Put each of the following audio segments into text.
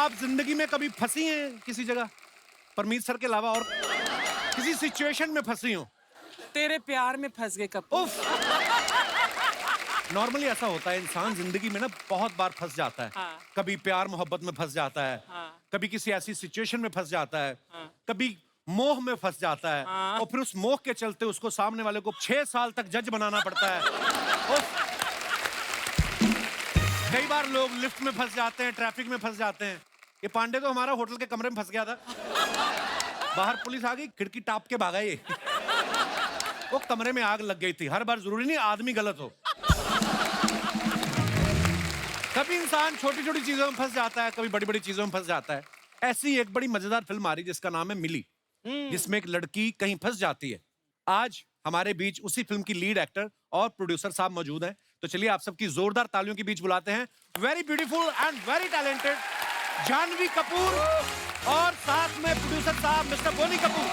आप जिंदगी में कभी फंसी हैं किसी जगह, परमीत सर के अलावा, और किसी सिचुएशन में फंसी हो? तेरे प्यार में फंस गए कपूर। उफ। नॉर्मली ऐसा होता है, इंसान जिंदगी में ना बहुत बार फंस जाता है। हाँ। कभी प्यार मोहब्बत में फंस जाता है। हाँ। कभी किसी ऐसी सिचुएशन में फंस जाता है। हाँ। कभी मोह में फंस जाता है। हाँ। और फिर उस मोह के चलते उसको सामने वाले को 6 साल तक जज बनाना पड़ता है। कई बार लोग लिफ्ट में फंस जाते हैं, ट्रैफिक में फंस जाते हैं। ये पांडे तो हमारा होटल के कमरे में फंस गया था। बाहर पुलिस आ गई, खिड़की टाप के भागा ये। वो कमरे में आग लग गई थी। हर बार जरूरी नहीं आदमी गलत हो। कभी इंसान छोटी छोटी चीजों में फंस जाता है, कभी बड़ी बड़ी चीजों में फंस जाता है। ऐसी एक बड़ी मजेदार फिल्म आ रही जिसका नाम है मिली, जिसमें एक लड़की कहीं फंस जाती है। आज हमारे बीच उसी फिल्म की लीड एक्टर और प्रोड्यूसर साहब मौजूद हैं। तो चलिए आप सबकी जोरदार तालियों के बीच बुलाते हैं very beautiful and very talented Janhvi Kapoor और साथ में प्रोड्यूसर साहब mister Boney Kapoor.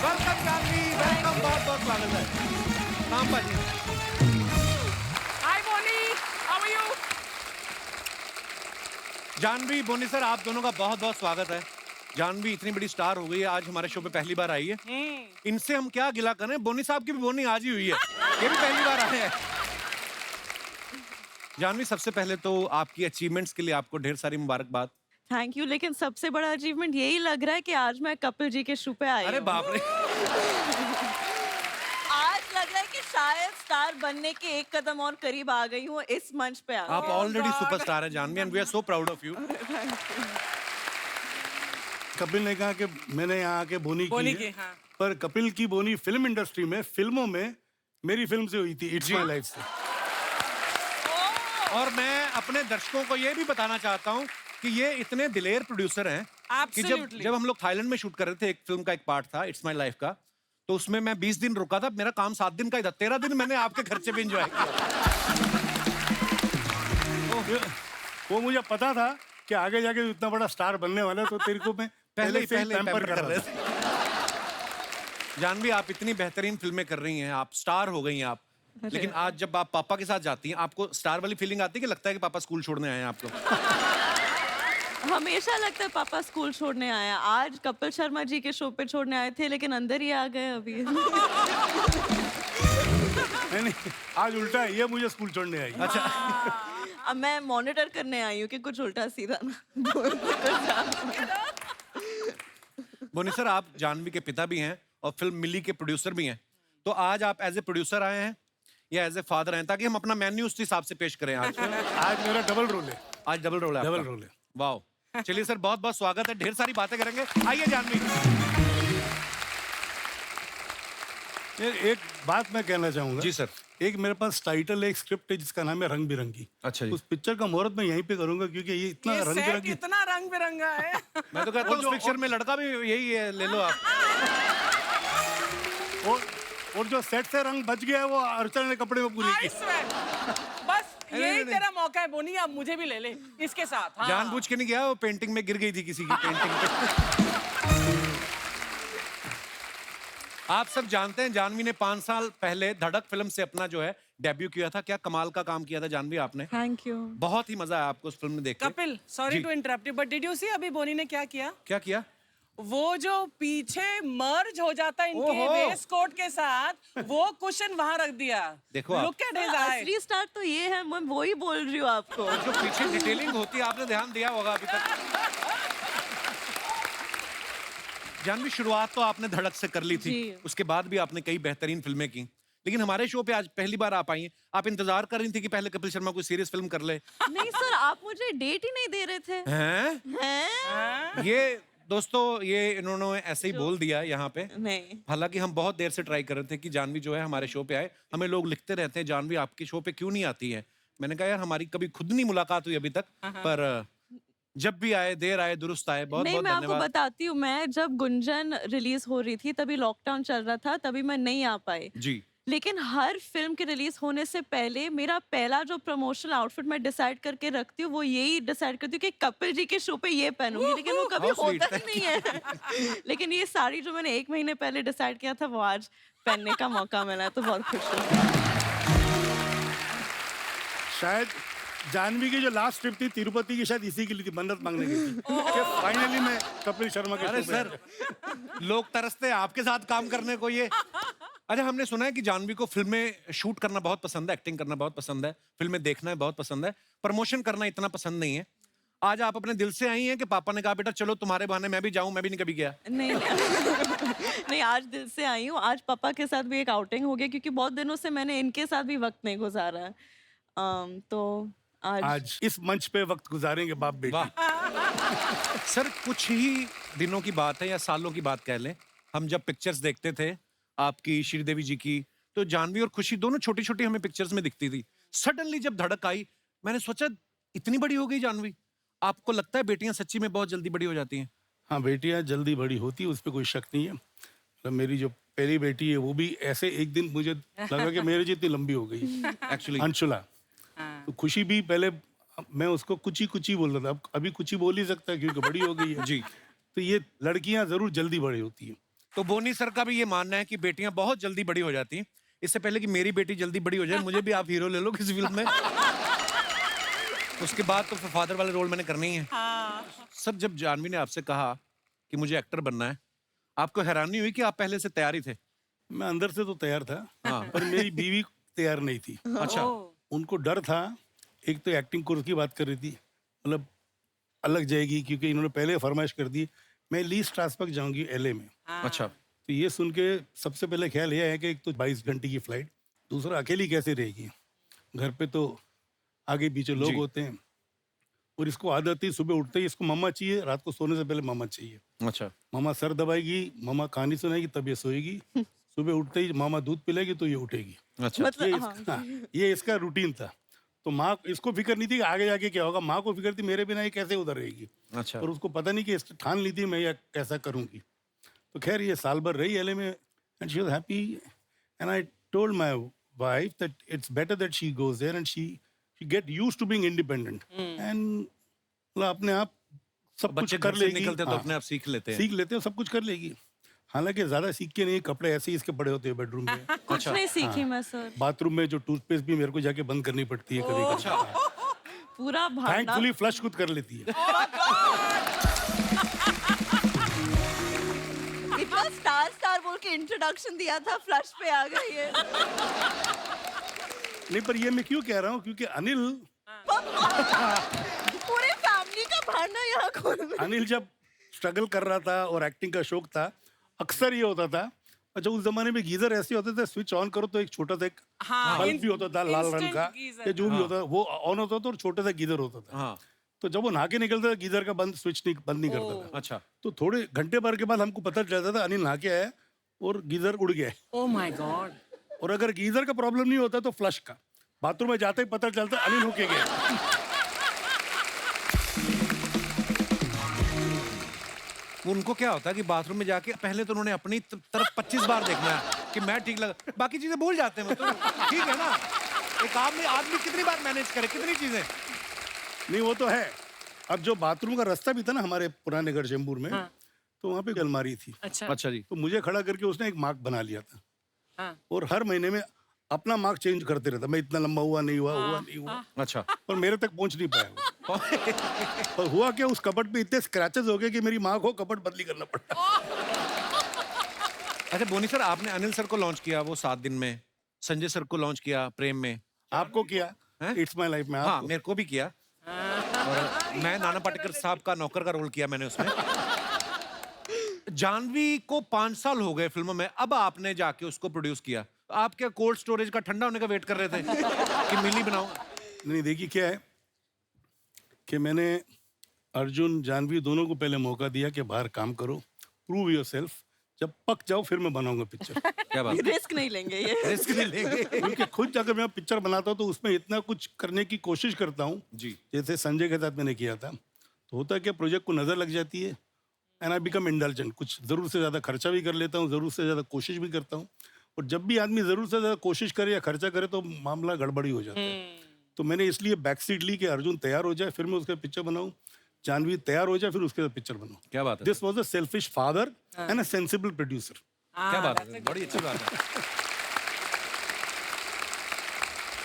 Welcome Janhvi, welcome, बहुत बहुत स्वागत है। नाम पाजी। Hi Boney, how are you? Janhvi, Boney sir, आप दोनों का बहुत बहुत स्वागत है। जानवी इतनी बड़ी स्टार हो गई है, आज हमारे शो पे पहली बार आई है। इनसे हम क्या गिला करें, बोनी साहब की भी बोनी आज ही हुई है, ये भी पहली बार आए हैं। जानवी, सबसे पहले तो आपकी अचीवमेंट्स के लिए आपको ढेर सारी मुबारकबाद। थैंक यू, लेकिन सबसे बड़ा अचीवमेंट यही लग रहा है कि आज मैं कपिल जी के शो पे आई अरे हूँ। बाप रे। आज लग रहा है कि शायद स्टार बनने के एक कदम और करीब आ गई हूँ इस मंच पे आप ऑलरेडी सुपरस्टार हैं Janhvi, and we are so proud of you. Kapil ने कहा कि मैंने यहाँ आके बोनी बोनी की है, की, हाँ। पर कपिल की बोनी फिल्म इंडस्ट्री में, फिल्मों में मेरी फिल्म से हुई थी, इट्स माय लाइफ से। और मैं अपने दर्शकों को ये भी बताना चाहता हूँ कि ये इतने दिलेर प्रोड्यूसर हैं कि Absolutely. जब हम लोग थाईलैंड में शूट कर रहे थे, एक फिल्म का एक पार्ट था इट्स माय लाइफ का, तो उसमें मैं 20 दिन रुका था। मेरा काम 7 दिन का ही था, 13 दिन मैंने आपके खर्चे पे एंजॉय किया। वो मुझे पता था कि आगे जाके इतना बड़ा स्टार बनने वाला है, तो तेरे को मैं पहले से ही पहले पैम्पर पैम्पर कर रहे थे। जानवी, आप इतनी बेहतरीन फिल्में कर रही हैं, आप स्टार हो गई हैं आप, लेकिन आज जब आप पापा के साथ जाती हैं, आपको स्टार वाली फीलिंग आती है कि लगता है कि पापा स्कूल छोड़ने आए हैं आपको? हमेशा लगता है पापा स्कूल छोड़ने आए हैं। आज कपिल शर्मा जी के शो पे छोड़ने आए थे, लेकिन अंदर ही आ गए अभी। नहीं, आज उल्टा है, ये मुझे स्कूल छोड़ने आई। अच्छा। अब मैं मॉनिटर करने आई हूँ कि कुछ उल्टा सीधा ना बोल दे। बोनी सर, आप जानवी के पिता भी हैं और फिल्म मिली के प्रोड्यूसर भी हैं, तो आज आप एज ए प्रोड्यूसर आए हैं या एज ए फादर हैं, ताकि हम अपना मेन्यू उस हिसाब से पेश करें आज? आज मेरा डबल रोल है। आज डबल रोल है आपका? डबल रोल है। वाओ। चलिए सर, बहुत बहुत स्वागत है, ढेर सारी बातें करेंगे। आइए जानवी। एक बात मैं कहना चाहूंगा। जी सर। एक मेरे पास टाइटल है, एक स्क्रिप्ट है जिसका नाम है रंग बिरंगी। अच्छा जी। उस पिक्चर का मुहूर्त मैं यहीं पे करूंगा, क्योंकि ये इतना ये रंग सेट बिरंगी। इतना रंग बिरंगा है। मैं तो कहता हूँ उस पिक्चर में लड़का भी यही है, ले लो आप। और जो सेट से रंग बच गया है, वो अर्चना ने कपड़े में पूरी I की। swear. बस यही तेरा मौका है बोनी, अब मुझे भी ले ले इसके साथ। हाँ। जानबूझ के नहीं गया, वो पेंटिंग में गिर गई थी किसी की पेंटिंग पे। आप सब जानते हैं जानवी ने 5 साल पहले धड़क फिल्म से अपना जो है डेब्यू किया था। क्या कमाल का काम किया था जानवी आपने। Thank you. बहुत ही मजा आया आपको उस फिल्म में देख के। Kapil, sorry ji. To interrupt you, but did you see अभी बोनी ने क्या किया? क्या किया? वो जो पीछे मर्ज हो जाता है इनके ओहो। वेस्ट कोट के साथ, वो कुशन वहां रख दिया। देखो आप। लुक एट हिज आई। असली स्टार तो ये है, मैं वही बोल रही हूँ आपको। जो पीछे डिटेलिंग होती है, आपने ध्यान दिया होगा अभी तक। जानवी, शुरुआत तो आपने धड़क से कर ली थी, जी। उसके बाद भी आपने कई बेहतरीन फिल्में की, लेकिन हमारे शो पे आज पहली बार आप आई हैं। आप इंतजार कर रही थी कि पहले कपिल शर्मा कोई सीरियस फिल्म कर ले? नहीं सर, आप मुझे डेट ही नहीं दे रहे थे। हैं? हैं? ये दोस्तों, ये इन्होंने ऐसे ही बोल दिया यहाँ पे। नहीं। हालांकि हम बहुत देर से ट्राई कर रहे थे कि जानवी जो है हमारे शो पे आए। हमें लोग लिखते रहते हैं जानवी आपके शो पे क्यों नहीं आती है। मैंने कहा यार, हमारी कभी खुद नहीं मुलाकात हुई अभी तक, पर जब भी आए, देर आए दुरुस्त आए। बहुत नहीं, बहुत मैं आपको धन्यवाद। बताती हूँ, मैं जब गुंजन रिलीज हो रही थी तभी लॉकडाउन चल रहा था, तभी मैं नहीं आ पाई। जी। लेकिन हर फिल्म के रिलीज होने से पहले मेरा पहला जो प्रमोशनल आउटफिट मैं डिसाइड करके रखती हूँ वो यही डिसाइड करती हूँ कि कपिल जी के शो पे ये पहनूंगी, लेकिन वो कभी How sweet, होता ही नहीं है। लेकिन ये साड़ी जो मैंने 1 महीने पहले डिसाइड किया था वो आज पहनने का मौका मिला है, तो बहुत खुश हूँ। शायद जानवी की जो लास्ट ट्रिप थी तिरुपति की, शायद इसी के लिए थी, मन्नत मांगने की थी कि फाइनली मैं कपिल शर्मा के अरे शो पे सर, लोग तरसते हैं आपके साथ काम करने को। ये अच्छा, हमने सुना है कि जानवी को फिल्में शूट करना बहुत पसंद है, एक्टिंग करना बहुत पसंद है, फिल्में देखना है बहुत पसंद है, प्रमोशन करना इतना पसंद नहीं है। आज आप अपने दिल से आई हैं कि पापा ने कहा बेटा चलो तुम्हारे बहाने मैं भी जाऊं? मैं भी नहीं कभी गया। नहीं नहीं, आज दिल से आई हूँ। आज पापा के साथ भी एक आउटिंग हो गया क्योंकि बहुत दिनों से मैंने इनके साथ भी वक्त नहीं गुजारा है। तो आज इस मंच पे वक्त गुजारेंगे बाप बेटी। वाह सर, कुछ ही दिनों की बात है या सालों की बात कह लें, हम जब पिक्चर्स देखते थे आपकी, श्रीदेवी जी की, तो जानवी और खुशी दोनों छोटी छोटी हमें पिक्चर्स में दिखती थी। सडनली जब धड़क आई, मैंने सोचा इतनी बड़ी हो गई जानवी। आपको लगता है बेटियां सच्ची में बहुत जल्दी बड़ी हो जाती हैं? हाँ, बेटियां जल्दी बड़ी होती है, उस पर कोई शक नहीं है। मतलब मेरी जो पहली बेटी है वो भी ऐसे एक दिन मुझे लगा कि मेरे जितनी लंबी हो गई एक्चुअली अंशुला। तो खुशी भी पहले मैं उसको कुची कुची बोलता था, अब अभी कुची बोल ही सकता है क्योंकि बड़ी हो गई है जी। तो ये लड़कियां जरूर जल्दी बड़ी होती है। तो बोनी सर का भी ये मानना है कि बेटियां बहुत जल्दी बड़ी हो जाती हैं। इससे पहले कि मेरी बेटी जल्दी बड़ी हो जाए, मुझे भी आप हीरो ले लो किसी फिल्म में। उसके बाद तो फिर फादर वाले रोल मैंने करने ही है। सर, जब जानवी ने आपसे कहा कि मुझे एक्टर बनना है, आपको हैरानी हुई कि आप पहले से तैयार ही थे? मैं अंदर से तो तैयार था, हाँ। पर मेरी बीवी तैयार नहीं थी। अच्छा। उनको डर था, एक तो एक्टिंग कोर्स की बात कर रही थी, मतलब अलग जाएगी क्योंकि इन्होंने पहले फरमाइश कर दी मैं ली स्ट्रासबर्ग जाऊंगी एलए में। अच्छा। तो ये सुन के सबसे पहले ख्याल ये है कि एक तो 22 घंटे की फ्लाइट, दूसरा अकेली कैसे रहेगी, घर पे तो आगे पीछे लोग जी। होते हैं, और इसको आदत थी सुबह उठते ही इसको मम्मा चाहिए, रात को सोने से पहले मम्मा चाहिए। अच्छा। मामा सर दबाएगी, मामा कहानी सुनाएगी तब ये सोएगी, सुबह उठते ही मामा दूध पिलाएगी तो ये उठेगी। अच्छा। ये मतलब इसका, ये इसका रूटीन था। तो माँ इसको फिक्र नहीं थी कि आगे जाके क्या होगा, माँ को फिक्र थी मेरे बिना ये कैसे उधर रहेगी। अच्छा। और उसको पता नहीं कि इसने ठान ली थी मैं ये कैसा करूंगी। तो खैर ये साल भर रही एलए में and she was happy and I told my wife that it's better that she goes there and she get used to being independent and अपने आप सब कुछ बच्चे कर घर से लेगी। निकलते तो हाँ, अपने आप सीख लेते हैं। सीख लेते हो, सब कुछ कर लेगी। हालांकि ज्यादा सीख के नहीं, कपड़े ऐसे ही इसके पड़े होते हैं बेडरूम में। कुछ नहीं सीखी मैं सर। बाथरूम में जो टूथपेस्ट भी मेरे को जाके बंद करनी पड़ती है कभी कभी। पूरा भांडा थैंकफुली फ्लश खुद कर लेती है। इतना स्टार स्टार बोल के इंट्रोडक्शन दिया था, फ्लश पे आ गई है। नहीं, पर ये मैं क्यों कह रहा हूँ क्योंकि अनिल पूरे फैमिली का भांडा यहाँ खोल में। अनिल जब स्ट्रगल कर रहा था और एक्टिंग का शौक था, अक्सर ये होता था। अच्छा, उस जमाने में गीजर ऐसे होते थे, स्विच ऑन करो तो एक छोटा सा एक बल्ब भी होता था लाल रंग का, instant या जो भी होता था वो ऑन होता था और छोटा सा गीजर होता था। हाँ। तो जब वो नहा के निकलता था गीजर का बंद नहीं करता था। अच्छा। तो थोड़े घंटे भर के बाद हमको पता चलता था अनिल नहा के आया और गीजर उड़ गया है। Oh my God. और अगर गीजर का प्रॉब्लम नहीं होता तो फ्लश का, बाथरूम में जाते ही पता चलता अनिल होके गया। उनको क्या होता है कि बाथरूम में जाके पहले तो उन्होंने अपनी तरफ 25 बार देखना है कि मैं ठीक लगा, बाकी चीजें भूल जाते हैं। तो ठीक है ना, एक आदमी कितनी बार मैनेज करे कितनी चीजें। नहीं वो तो है। अब जो बाथरूम का रास्ता भी था ना हमारे पुराने घर चेंबूर में, तो वहाँ पे एक अलमारी थी। अच्छा। अच्छा जी। तो मुझे खड़ा करके उसने एक मार्क बना लिया था, हाँ। और हर महीने में अपना मार्क चेंज करते रहता, मैं इतना लंबा हुआ नहीं हुआ। अच्छा। और मेरे तक पहुंच नहीं पाया वो। और हुआ क्या, उस कपट पे इतने स्क्रैचेस हो गए कि मेरी माँ को कपट बदली करना पड़ा। अच्छा बोनी सर, आपने अनिल सर को लॉन्च किया वो 7 दिन में, संजय सर को लॉन्च किया प्रेम में, आपको किया हैं? इट्स माय लाइफ में हाँ आपको। मेरे को भी किया, और मैं नाना पाटेकर साहब का नौकर का रोल किया मैंने उसमें। जानवी को 5 साल हो गए फिल्म में, अब आपने जाके उसको प्रोड्यूस किया। आप क्या कोल्ड स्टोरेज का ठंडा होने का वेट कर रहे थे कि मिली बनाऊं? नहीं, देखिए क्या है कि मैंने अर्जुन जानवी दोनों को पहले मौका दिया कि बाहर काम करो, प्रूव योरसेल्फ, जब पक जाओ फिर मैं बनाऊंगा पिक्चर। क्या बात, रिस्क नहीं लेंगे ये। रिस्क नहीं लेंगे। क्योंकि खुद अगर मैं पिक्चर बनाता हूँ तो उसमें इतना कुछ करने की कोशिश करता हूँ। जी। जैसे संजय के साथ मैंने किया था, तो होता है कि प्रोजेक्ट को नजर लग जाती है एंड आई बिकम इंडल्जेंट, कुछ जरूर से ज्यादा खर्चा भी कर लेता हूँ, जरूर से ज्यादा कोशिश भी करता हूँ, और जब भी आदमी जरूर से ज्यादा कोशिश करे या खर्चा करे तो मामला गड़बड़ी हो जाता है। तो मैंने इसलिए बैक सीट ली कि अर्जुन तैयार हो जाए फिर मैं उसका पिक्चर बनाऊं, जानवी तैयार हो जाए फिर उसके साथ पिक्चर बनाऊं। क्या बात है, this was a selfish father and a sensible producer. क्या बात है, बड़ी अच्छी बात है।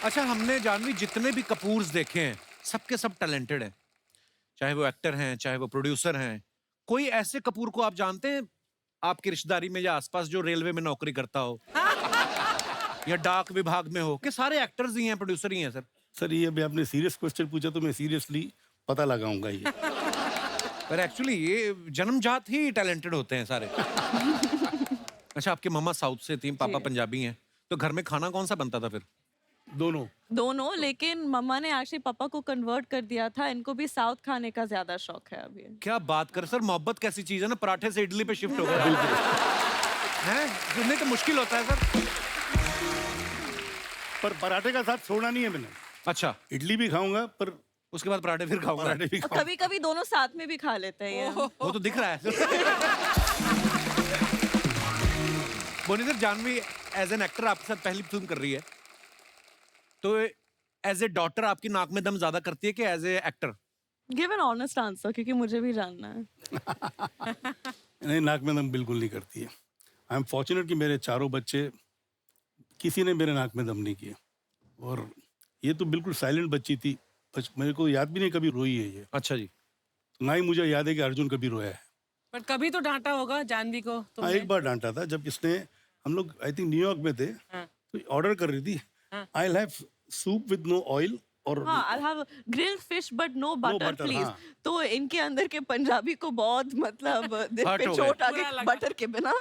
अच्छा, हमने जानवी जितने भी कपूर्स देखे हैं सबके सब टैलेंटेड हैं, चाहे वो एक्टर हैं चाहे वो प्रोड्यूसर हैं। कोई ऐसे कपूर को आप जानते हैं आपकी रिश्तेदारी में या आसपास जो रेलवे में नौकरी करता हो या डाक विभाग में हो, कि सारे एक्टर्स ही हैं प्रोड्यूसर ही हैं सर? सर ये अभी आपने सीरियस क्वेश्चन पूछा तो मैं सीरियसली पता लगाऊंगा ये। पर एक्चुअली ये जन्मजात ही टैलेंटेड होते हैं सारे। अच्छा, आपकी मम्मा साउथ से थी, पापा पंजाबी हैं, तो घर में खाना कौन सा बनता था फिर? दोनों, लेकिन मम्मा ने एक्चुअली पापा को कन्वर्ट कर दिया था। इनको भी साउथ खाने का ज्यादा शौक है अभी। क्या बात कर सर, मोहब्बत कैसी चीज है ना, पराठे से इडली पे शिफ्ट हो गया हैं, जिन्हें तो मुश्किल होता है सर। पर पराठे का साथ छोड़ना नहीं है मैंने। अच्छा, इडली भी खाऊंगा पर उसके बाद पराठे फिर खाऊंगा। पराठे भी और खाऊंगा। कभी कभी दोनों साथ में भी खा लेते हैं ये। वो तो दिख रहा है। Boney sir, Janhvi as an actor आपके साथ पहली फिल्म कर रही है, तो एज ए डॉटर आपकी नाक में दम ज्यादा करती है कि as a actor? Give an honest answer, क्योंकि मुझे भी जानना है। नहीं, नाक में दम बिल्कुल नहीं करती है। आई एम फॉर्चुनेट कि मेरे चारों बच्चे किसी ने मेरे नाक में दम नहीं किया। और ये तो बिल्कुल साइलेंट बच्ची थी, मेरे को याद भी नहीं कभी रोई है ये। अच्छा जी। तो ना ही मुझे याद है कि अर्जुन कभी रोया है। पर कभी तो डांटा होगा जानवी को हाँ, तुमने? एक बार डांटा था जब इसने, हम लोग आई थिंक न्यूयॉर्क में थे, तो ऑर्डर कर रही थी I will have soup with no oil और हाँ, I'll have grilled fish but no butter, butter, please। हाँ। तो इनके अंदर के पंजाबी को बहुत मतलब दिल हर्ट पे हो चोट गए। आ बुरा गई लगा। बटर के बिना।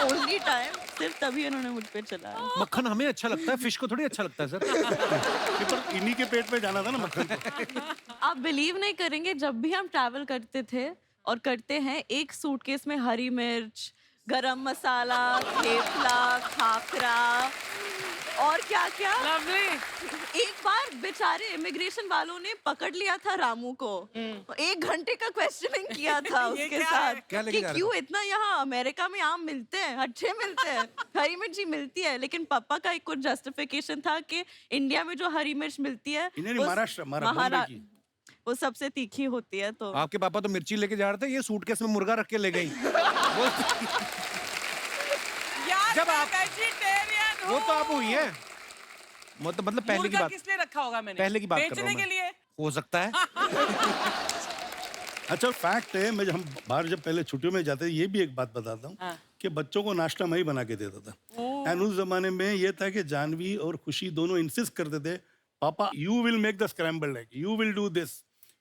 ओनली टाइम सिर्फ तभी उन्होंने मुझ पे चलाया। मक्खन हमें अच्छा लगता है, फिश को थोड़ी अच्छा लगता है सर। पर इन्हीं के पेट में जाना था ना मक्खन को। आप बिलीव नहीं करेंगे, जब भी हम ट्रैवल करते थे और करते हैं, एक सूटकेस में हरी मिर्च, गरम मसाला, थेपला, खाखरा और क्या क्या। लवली। एक बार बेचारे इमिग्रेशन वालों ने पकड़ लिया था रामू को, 1 घंटे का क्वेश्चनिंग किया था ये उसके क्या साथ है? क्या लेके कि जा रहे क्यों इतना यहाँ अमेरिका में आम मिलते हैं, अच्छे मिलते हैं, हरी मिर्ची मिलती है। लेकिन पापा का एक कुछ जस्टिफिकेशन था कि इंडिया में जो हरी मिर्च मिलती है इन्हें वो महाराष्ट्र बॉम्बे की। वो सबसे तीखी होती है। तो आपके पापा तो मिर्ची लेके जा रहे थे, ये सूटकेस में मुर्गा रख के ले गई। यार जब मैं आप- वेजिटेरियन वो हूँ। तो आप हुई है, मतलब पहले की मुर्गा बात, किस लिए रखा होगा मैंने? पहले की बात कर रहा बेचने हूं के मैं। लिए। हो सकता है। अच्छा, फैक्ट है, मैं हम बाहर जब पहले छुट्टियों में जाते थे, ये भी एक बात बताता हूँ हाँ। कि बच्चों को नाश्ता मैं ही बना के देता था। एंड उस जमाने में ये था कि जानवी और खुशी दोनों इंसिस्ट करते थे, पापा you will make the scrambled egg, you will do this,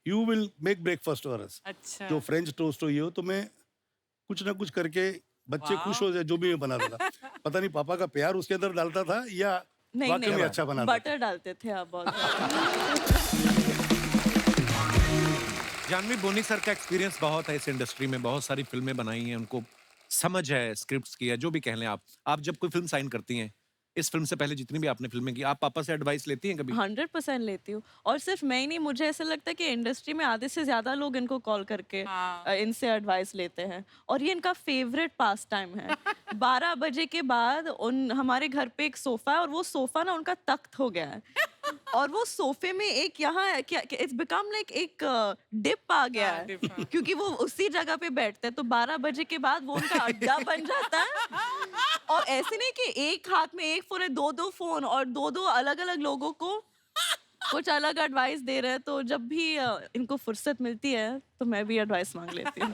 you will make breakfast for us. अच्छा। जो फ्रेंच टोस्ट हो ये हो, तो मैं कुछ ना कुछ करके बच्चे खुश हो जाए जो भी मैं बनाता था। पता नहीं पापा का प्यार उसके अंदर डालता था या नहीं वाकई में नहीं, अच्छा बनाता था। बटर डालते थे आप बहुत ज्यादा। जानवी, बोनी सर का एक्सपीरियंस बहुत है इस इंडस्ट्री में, बहुत सारी फिल्में बनाई हैं, उनको समझ है स्क्रिप्ट्स की है, जो भी कह लें आप जब कोई फिल्म साइन करती हैं, इस फिल्म से पहले जितनी भी आपने फिल्में की, आप पापा से एडवाइस लेती हैं कभी? 100% लेती हूँ। और सिर्फ मैं ही नहीं, मुझे ऐसा लगता है कि इंडस्ट्री में आधे से ज्यादा लोग इनको कॉल करके हाँ। इनसे एडवाइस लेते हैं। और ये इनका फेवरेट पास टाइम है। 12 बजे के बाद हमारे घर पे एक सोफा है और वो सोफा ना उनका तख्त हो गया है। और वो सोफे में एक यहाँ इट्स बिकम लाइक एक डिप आ गया हाँ, है, dip, हाँ। क्योंकि वो उसी जगह पे बैठते हैं। तो 12 बजे के बाद वो उनका अड्डा बन जाता है। और ऐसे नहीं कि एक हाथ में एक फोन है, 2-2 फोन और 2-2 अलग-अलग लोगों को कुछ अलग एडवाइस दे रहे हैं। तो जब भी इनको फुर्सत मिलती है तो मैं भी एडवाइस मांग लेती हूँ।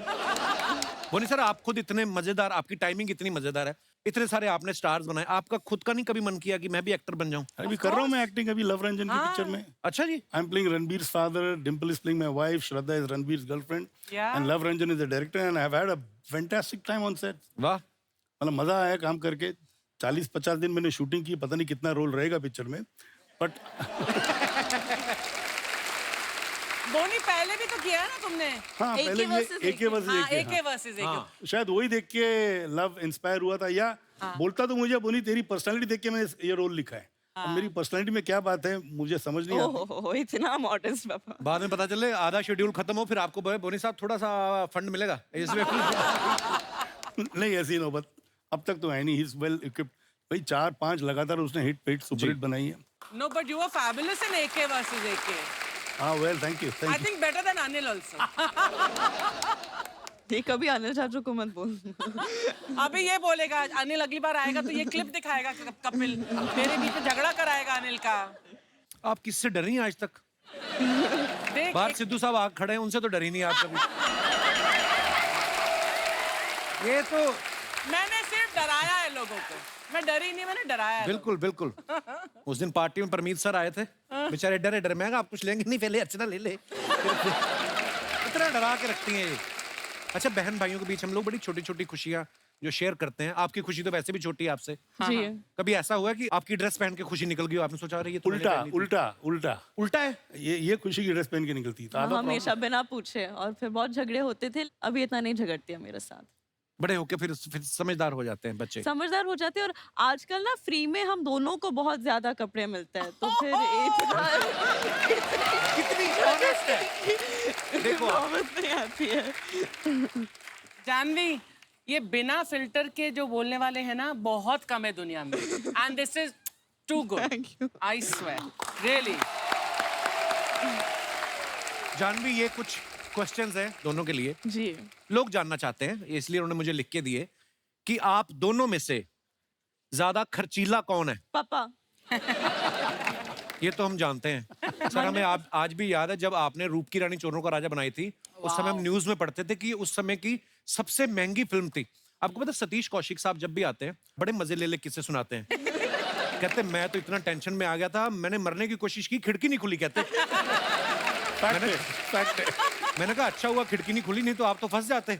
बोनी सर, आप खुद इतने मजेदार, आपकी टाइमिंग इतनी मजेदार है, इतने सारे आपने स्टार्स बनाए, आपका खुद का नहीं कभी मन किया कि मैं भी एक्टर बन जाऊं? अभी कर रहा हूँ मैं एक्टिंग, अभी लव रंजन की पिक्चर में। अच्छा जी। I am playing Ranbir's father, Dimple is playing my wife, Shraddha is Ranbir's girlfriend, Yeah. and Love Ranjan is the director, and I have had a fantastic time on set. वाह। मतलब मजा आया काम करके। 40-50 दिन मैंने शूटिंग की, पता नहीं कितना रोल रहेगा पिक्चर में, बट बोनी पहले भी तो किया है ना तुमने? हाँ, AK पहले ये versus AK versus हाँ, AK, AK वर्सेस AK। हाँ। शायद वही देख के लव इंस्पायर हुआ था, या बोलता तो मुझे बोनी तेरी पर्सनालिटी देख के मैंने ये रोल लिखा है। अब मेरी पर्सनालिटी में क्या बात है मुझे समझ नहीं आती। ओहो, इतना मॉडर्न पापा। बाद में पता चले आधा शेड्यूल खत्म हो, फिर आपको बोनी साहब थोड़ा सा फंड मिलेगा इसमें। नहीं, ऐसी नौबत अब तक तो है नहीं, ही इज वेल इक्विप्ड। भाई 4-5 लगातार उसने हिट सुपर हिट बनाई है। No, but you were fabulous in AK versus AK. हाँ well thank you I think better than Anil also. ये कभी अनिल चाचू को मत बोल। अभी ये बोलेगा अनिल अगली बार आएगा तो ये क्लिप दिखाएगा कपिल मेरे बीच में झगड़ा कराएगा अनिल का। आप किससे डरी हैं आज तक? देख बाहर सिद्धू साहब आग खड़े हैं, उनसे तो डरी नहीं आप कभी। ये तो मैंने सिर्फ डराया है लोगों को, मैं डरी नहीं, मैंने डराया है। बिल्कुल बिल्कुल। उस दिन पार्टी में परमीत सर आए थे, बेचारे डरे डरे, मैं कहा आप कुछ लेंगे नहीं, पहले अर्चना ले ले। इतना डरा के रखती हैं ये। अच्छा, बहन भाइयों के बीच हम लोग बड़ी छोटी छोटी खुशियां जो शेयर करते हैं। आपकी खुशी तो वैसे भी छोटी है आपसे। जी कभी ऐसा हुआ कि आपकी ड्रेस पहन के खुशी निकल गई हो, आपने सोचा रही है उल्टा उल्टा उल्टा उल्टा है? ये खुशी की ड्रेस पहन के निकलती था। हमेशा बिना पूछे, और फिर बहुत झगड़े होते थे। अभी इतना नहीं झगड़ती है मेरे साथ। बड़े होके फिर समझदार हो जाते हैं बच्चे। समझदार हो जाते हैं, और आजकल ना फ्री में हम दोनों को बहुत ज्यादा कपड़े मिलते हैं, तो फिर इतना कितनी honest है। देखो आप। समझ नहीं आती है। जानवी, ये बिना फिल्टर के जो बोलने वाले हैं ना बहुत कम है दुनिया में, and this is too good. Thank you. I swear really. Janhvi, ये कुछ क्वेश्चंस हैं दोनों के लिए। जी लोग जानना चाहते हैं, इसलिए उन्होंने मुझे लिख के दिए कि आप दोनों में से ज्यादा खर्चीला कौन है? पापा। ये तो हम जानते हैं सर। हमें आज भी याद है जब आपने रूप की रानी चोरों का राजा बनाई थी, उस समय हम न्यूज में पढ़ते थे कि उस समय की सबसे महंगी फिल्म थी। आपको पता, सतीश कौशिक साहब जब भी आते हैं बड़े मजे ले किस्से सुनाते हैं। कहते मैं तो इतना टेंशन में आ गया था, मैंने मरने की कोशिश की, खिड़की नहीं खुली। कहते मैंने कहा अच्छा हुआ खिड़की नहीं खुली, नहीं तो आप तो फंस जाते।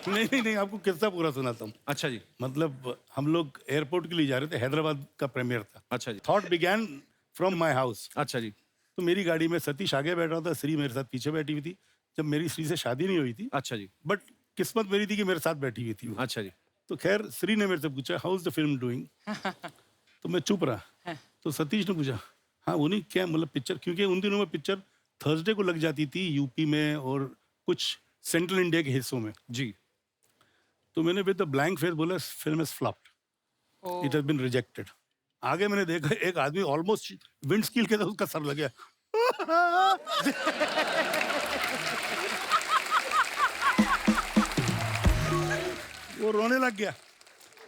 नहीं आपको किस्सा पूरा सुनाता हूँ। अच्छा जी। मतलब हम लोग एयरपोर्ट के लिए जा रहे थे, हैदराबाद का प्रीमियर था। अच्छा जी। Thought began from my house. अच्छा जी। तो मेरी गाड़ी में सतीश आगे बैठा था, श्री मेरे साथ पीछे बैठी हुई थी। जब मेरी श्री से शादी नहीं हुई थी, अच्छा जी। बट किस्मत मेरी थी कि मेरे साथ बैठी हुई थी वो। अच्छा जी। तो खैर श्री ने मेरे से पूछा how is the film doing. तो मैं चुप रहा। तो सतीश ने पूछा हाँ वो नहीं क्या, मतलब पिक्चर, क्योंकि उन दिनों में पिक्चर थर्सडे को लग जाती थी यूपी में और कुछ सेंट्रल इंडिया के हिस्सों में जी। तो मैंने विद द ब्लैंक फेस बोला film is flopped, it has been rejected. आगे मैंने देखा एक आदमी ऑलमोस्ट विंड स्कील के साथ उसका सर लग गया। वो रोने लग गया।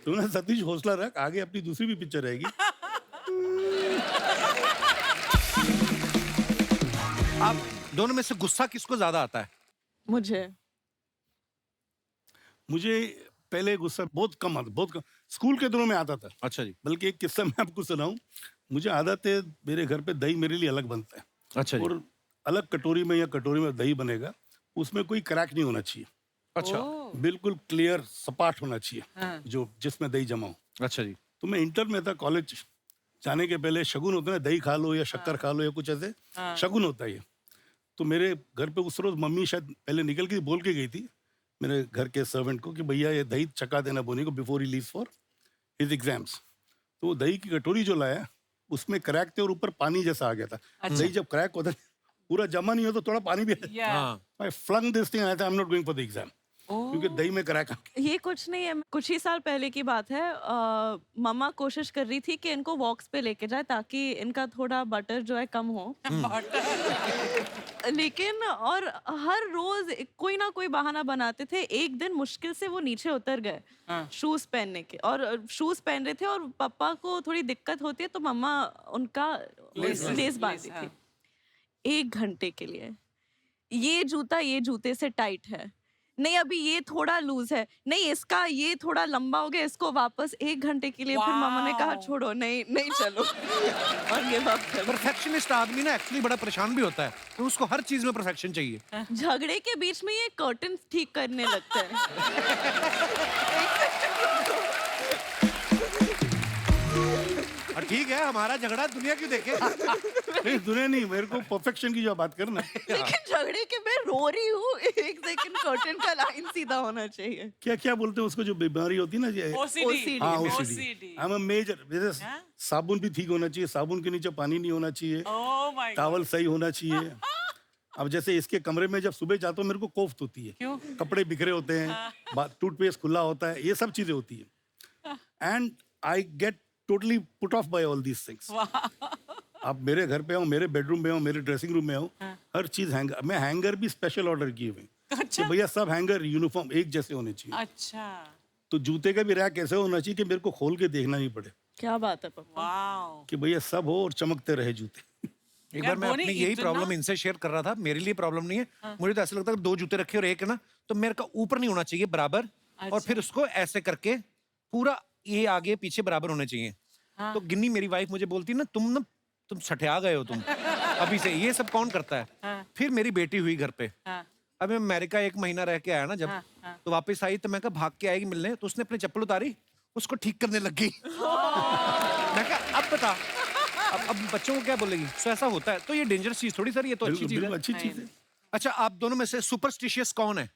तो ना सतीश हौसला रख, आगे अपनी दूसरी भी पिक्चर रहेगी। आप दोनों में से गुस्सा किसको ज्यादा आता है? मुझे पहले गुस्सा बहुत कम आता, बहुत कम। स्कूल के दिनों में आता था। अच्छा जी। बल्कि एक किस्सा मैं आपको सुनाऊं। मुझे आदत है, मेरे घर पे दही मेरे लिए अलग बनता है। अच्छा जी। और अलग कटोरी में या कटोरी में दही बनेगा, उसमें कोई क्रैक नहीं होना चाहिए। अच्छा। बिल्कुल क्लियर सपाट होना चाहिए। हाँ। जो जिसमें दही जमा हो। अच्छा जी। तो मैं इंटर में था, कॉलेज जाने के पहले शगुन होता है, दही खा लो या शक्कर खा लो या कुछ ऐसे शगुन होता है ये। तो मेरे घर पे उस रोज मम्मी शायद पहले निकल के बोल के गई थी मेरे घर के सर्वेंट को कि भैया ये दही चका देना बोनी को before he leaves for his exams. तो वो दही की कटोरी जो लाया उसमें क्रैक थे और ऊपर पानी जैसा आ गया था। दही जब क्रैक होता है पूरा जमा नहीं हो तो थोड़ा पानी भी हाँ। I flung this thing, I am not going for the exam, क्योंकि दही में क्रैक आ गया। ये कुछ नहीं है, कुछ ही साल पहले की बात है। मम्मा कोशिश कर रही थी कि इनको वॉक्स पे लेके जाए ताकि इनका थोड़ा बटर जो है कम हो। लेकिन और हर रोज कोई ना कोई बहाना बनाते थे। एक दिन मुश्किल से वो नीचे उतर गए शूज पहनने के, और शूज पहन रहे थे और पापा को थोड़ी दिक्कत होती है तो मम्मा उनका लेस बांधी थी 1 घंटे के लिए। ये जूता ये जूते से टाइट है, नहीं अभी ये थोड़ा लूज है, नहीं इसका ये थोड़ा लंबा हो गया, इसको वापस 1 घंटे के लिए। फिर मामा ने कहा छोड़ो, नहीं नहीं चलो। और गिव अप कर। परफेक्शनिस्ट आदमी ना एक्चुअली बड़ा परेशान भी होता है, तो उसको हर चीज में परफेक्शन चाहिए। झगड़े के बीच में ये कर्टन ठीक करने लगता है। और ठीक है, हमारा झगड़ा दुनिया क्यों देखे? नहीं दुनिया नहीं, मेरे को परफेक्शन की जो बात करना। लेकिन झगड़े के मैं रो रही हूँ, 1 सेकंड कर्टन का लाइन सीधा होना चाहिए। क्या क्या बोलते हैं उसको जो बीमारी होती है ना ये OCD। हाँ OCD। I'm a major, जैसे साबुन भी ठीक होना चाहिए, साबुन के नीचे पानी नहीं होना चाहिए, Oh my God। टॉवल सही होना चाहिए। अब जैसे इसके कमरे में जब सुबह जाता हूँ मेरे को कोफ्त होती है, क्यों? कपड़े बिखरे होते हैं, टूथपेस्ट खुला होता है, ये सब चीजें होती है, and I get totally put off by all these things. आप मेरे घर पे हो, मेरे बेडरूम में हो, मेरे ड्रेसिंग रूम में हो, हर चीज हैंगर, मैं हैंगर भी स्पेशल ऑर्डर किए हुए हैं कि भैया सब हैंगर यूनिफॉर्म एक जैसे होने चाहिए। अच्छा, तो जूते का भी रैक ऐसे होना चाहिए कि मेरे को खोल के देखना नहीं पड़े क्या बात है पापा। वाओ। कि भैया सब हो और चमकते रहे जूते। एक यार, बार मैं बोनी, अपनी यही इतना- प्रॉब्लम इनसे शेयर कर रहा था। मेरे लिए प्रॉब्लम नहीं है, मुझे तो ऐसा लगता है कि 2 जूते रखे और एक है ना, तो मेरे का ऊपर नहीं होना चाहिए बराबर, और फिर उसको ऐसे करके पूरा ये आगे पीछे बराबर होने चाहिए। तो गिन्नी मेरी वाइफ मुझे बोलती है ना तुम सठिया गए हो तुम अभी से, ये सब कौन करता है। फिर मेरी बेटी हुई घर पे, अब मैं अमेरिका 1 महीना रह के आया ना जब, तो वापस आई तो मैं कहा भाग के आएगी मिलने, तो उसने अपनी चप्पल उतारी, उसको ठीक करने लग गई। मैं कहा अब बता, अब बच्चों को क्या बोलेगी। सो ऐसा होता है, तो ये डेंजरस चीज थोड़ी सर, ये तो अच्छी बिल्कुल चीज बिल्कुल है। अच्छी चीज है। अच्छा, आप दोनों में से सुपरस्टिशियस कौन है?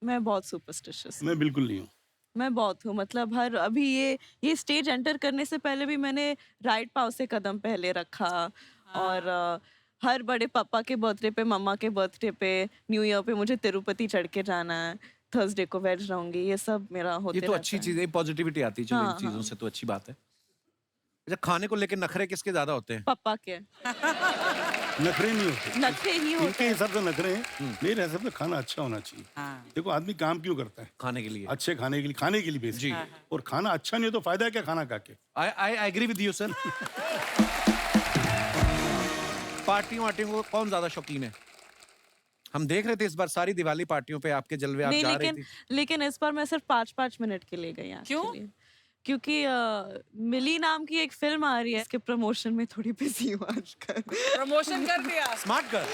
मैं बहुत सुपरस्टिशियस, मैं बिल्कुल नहीं हूँ। मैं बहुत हूँ। मतलब हर अभी ये स्टेज एंटर करने से पहले भी मैंने राइट पाँव से कदम पहले रखा, और हर बड़े पापा के बर्थडे पे, मम्मा के बर्थडे पे, न्यू ईयर पे मुझे तिरुपति चढ़ के जाना है, थर्सडे को वेज रहूंगी, ये सब मेरा होते ये तो रहता अच्छी है। चीज है, पॉजिटिविटी आती है, चलो इन हाँ, चीजों हाँ। से तो अच्छी बात है। अच्छा, खाने को लेके नखरे किसके ज्यादा होते हैं? पापा के नखरे नहीं होते, नखरे ही होते इनके हैं। हिसाब से नखरे हैं, मेरे हिसाब से खाना अच्छा होना चाहिए। हाँ। देखो आदमी काम क्यों करता है? खाने के लिए। अच्छे खाने के लिए बेसिक। जी। और खाना अच्छा नहीं हो तो फायदा है क्या खाना खा के? I agree with you sir. पार्टियों वार्टियों को कौन ज्यादा शौकीन है? हम देख रहे थे इस बार सारी दिवाली पार्टियों पे आपके जलवे, आप नहीं, जा रही थी। लेकिन इस बार मैं सिर्फ 5-5 मिनट के लिए गई क्यों? actually। क्योंकि मिली नाम की एक फिल्म आ रही है, इसके प्रमोशन में थोड़ी बिजी हूँ आजकल। प्रमोशन कर दिया। Smart girl.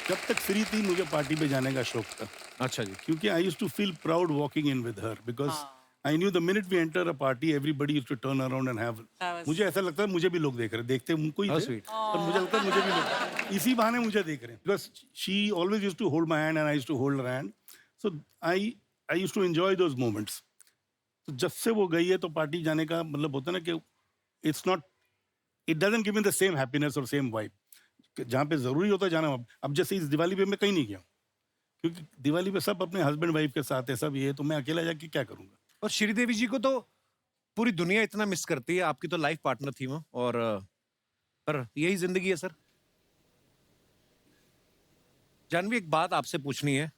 जब तक फ्री थी मुझे पार्टी पे जाने का शौक था, अच्छा जी। क्योंकि I used to feel proud walking in with her, because I knew the minute we enter a party everybody used to turn around and have, मुझे ऐसा लगता है मुझे भी लोग देख रहे हैं, देखते उनको ही How थे, sweet. पर मुझे लगता है मुझे भी लोग इसी बहाने मुझे देख रहे हैं, because she always used to hold my hand and I used to hold her hand, so I used to enjoy those moments. तो जब से वो गई है तो पार्टी जाने का मतलब होता है ना कि it's not, it doesn't give me the same happiness और सेम वाइब जहाँ पे जरूरी होता है जाना। अब जैसे इस दिवाली पे मैं कहीं नहीं गया, क्योंकि दिवाली पे सब अपने हस्बैंड वाइफ के साथ है, सब ये, तो मैं अकेला जाके क्या करूंगा। और श्रीदेवी जी को तो पूरी दुनिया इतना मिस करती है, आपकी तो लाइफ पार्टनर थी वो, और पर यही जिंदगी है सर। जानवी, एक बात आपसे पूछनी है।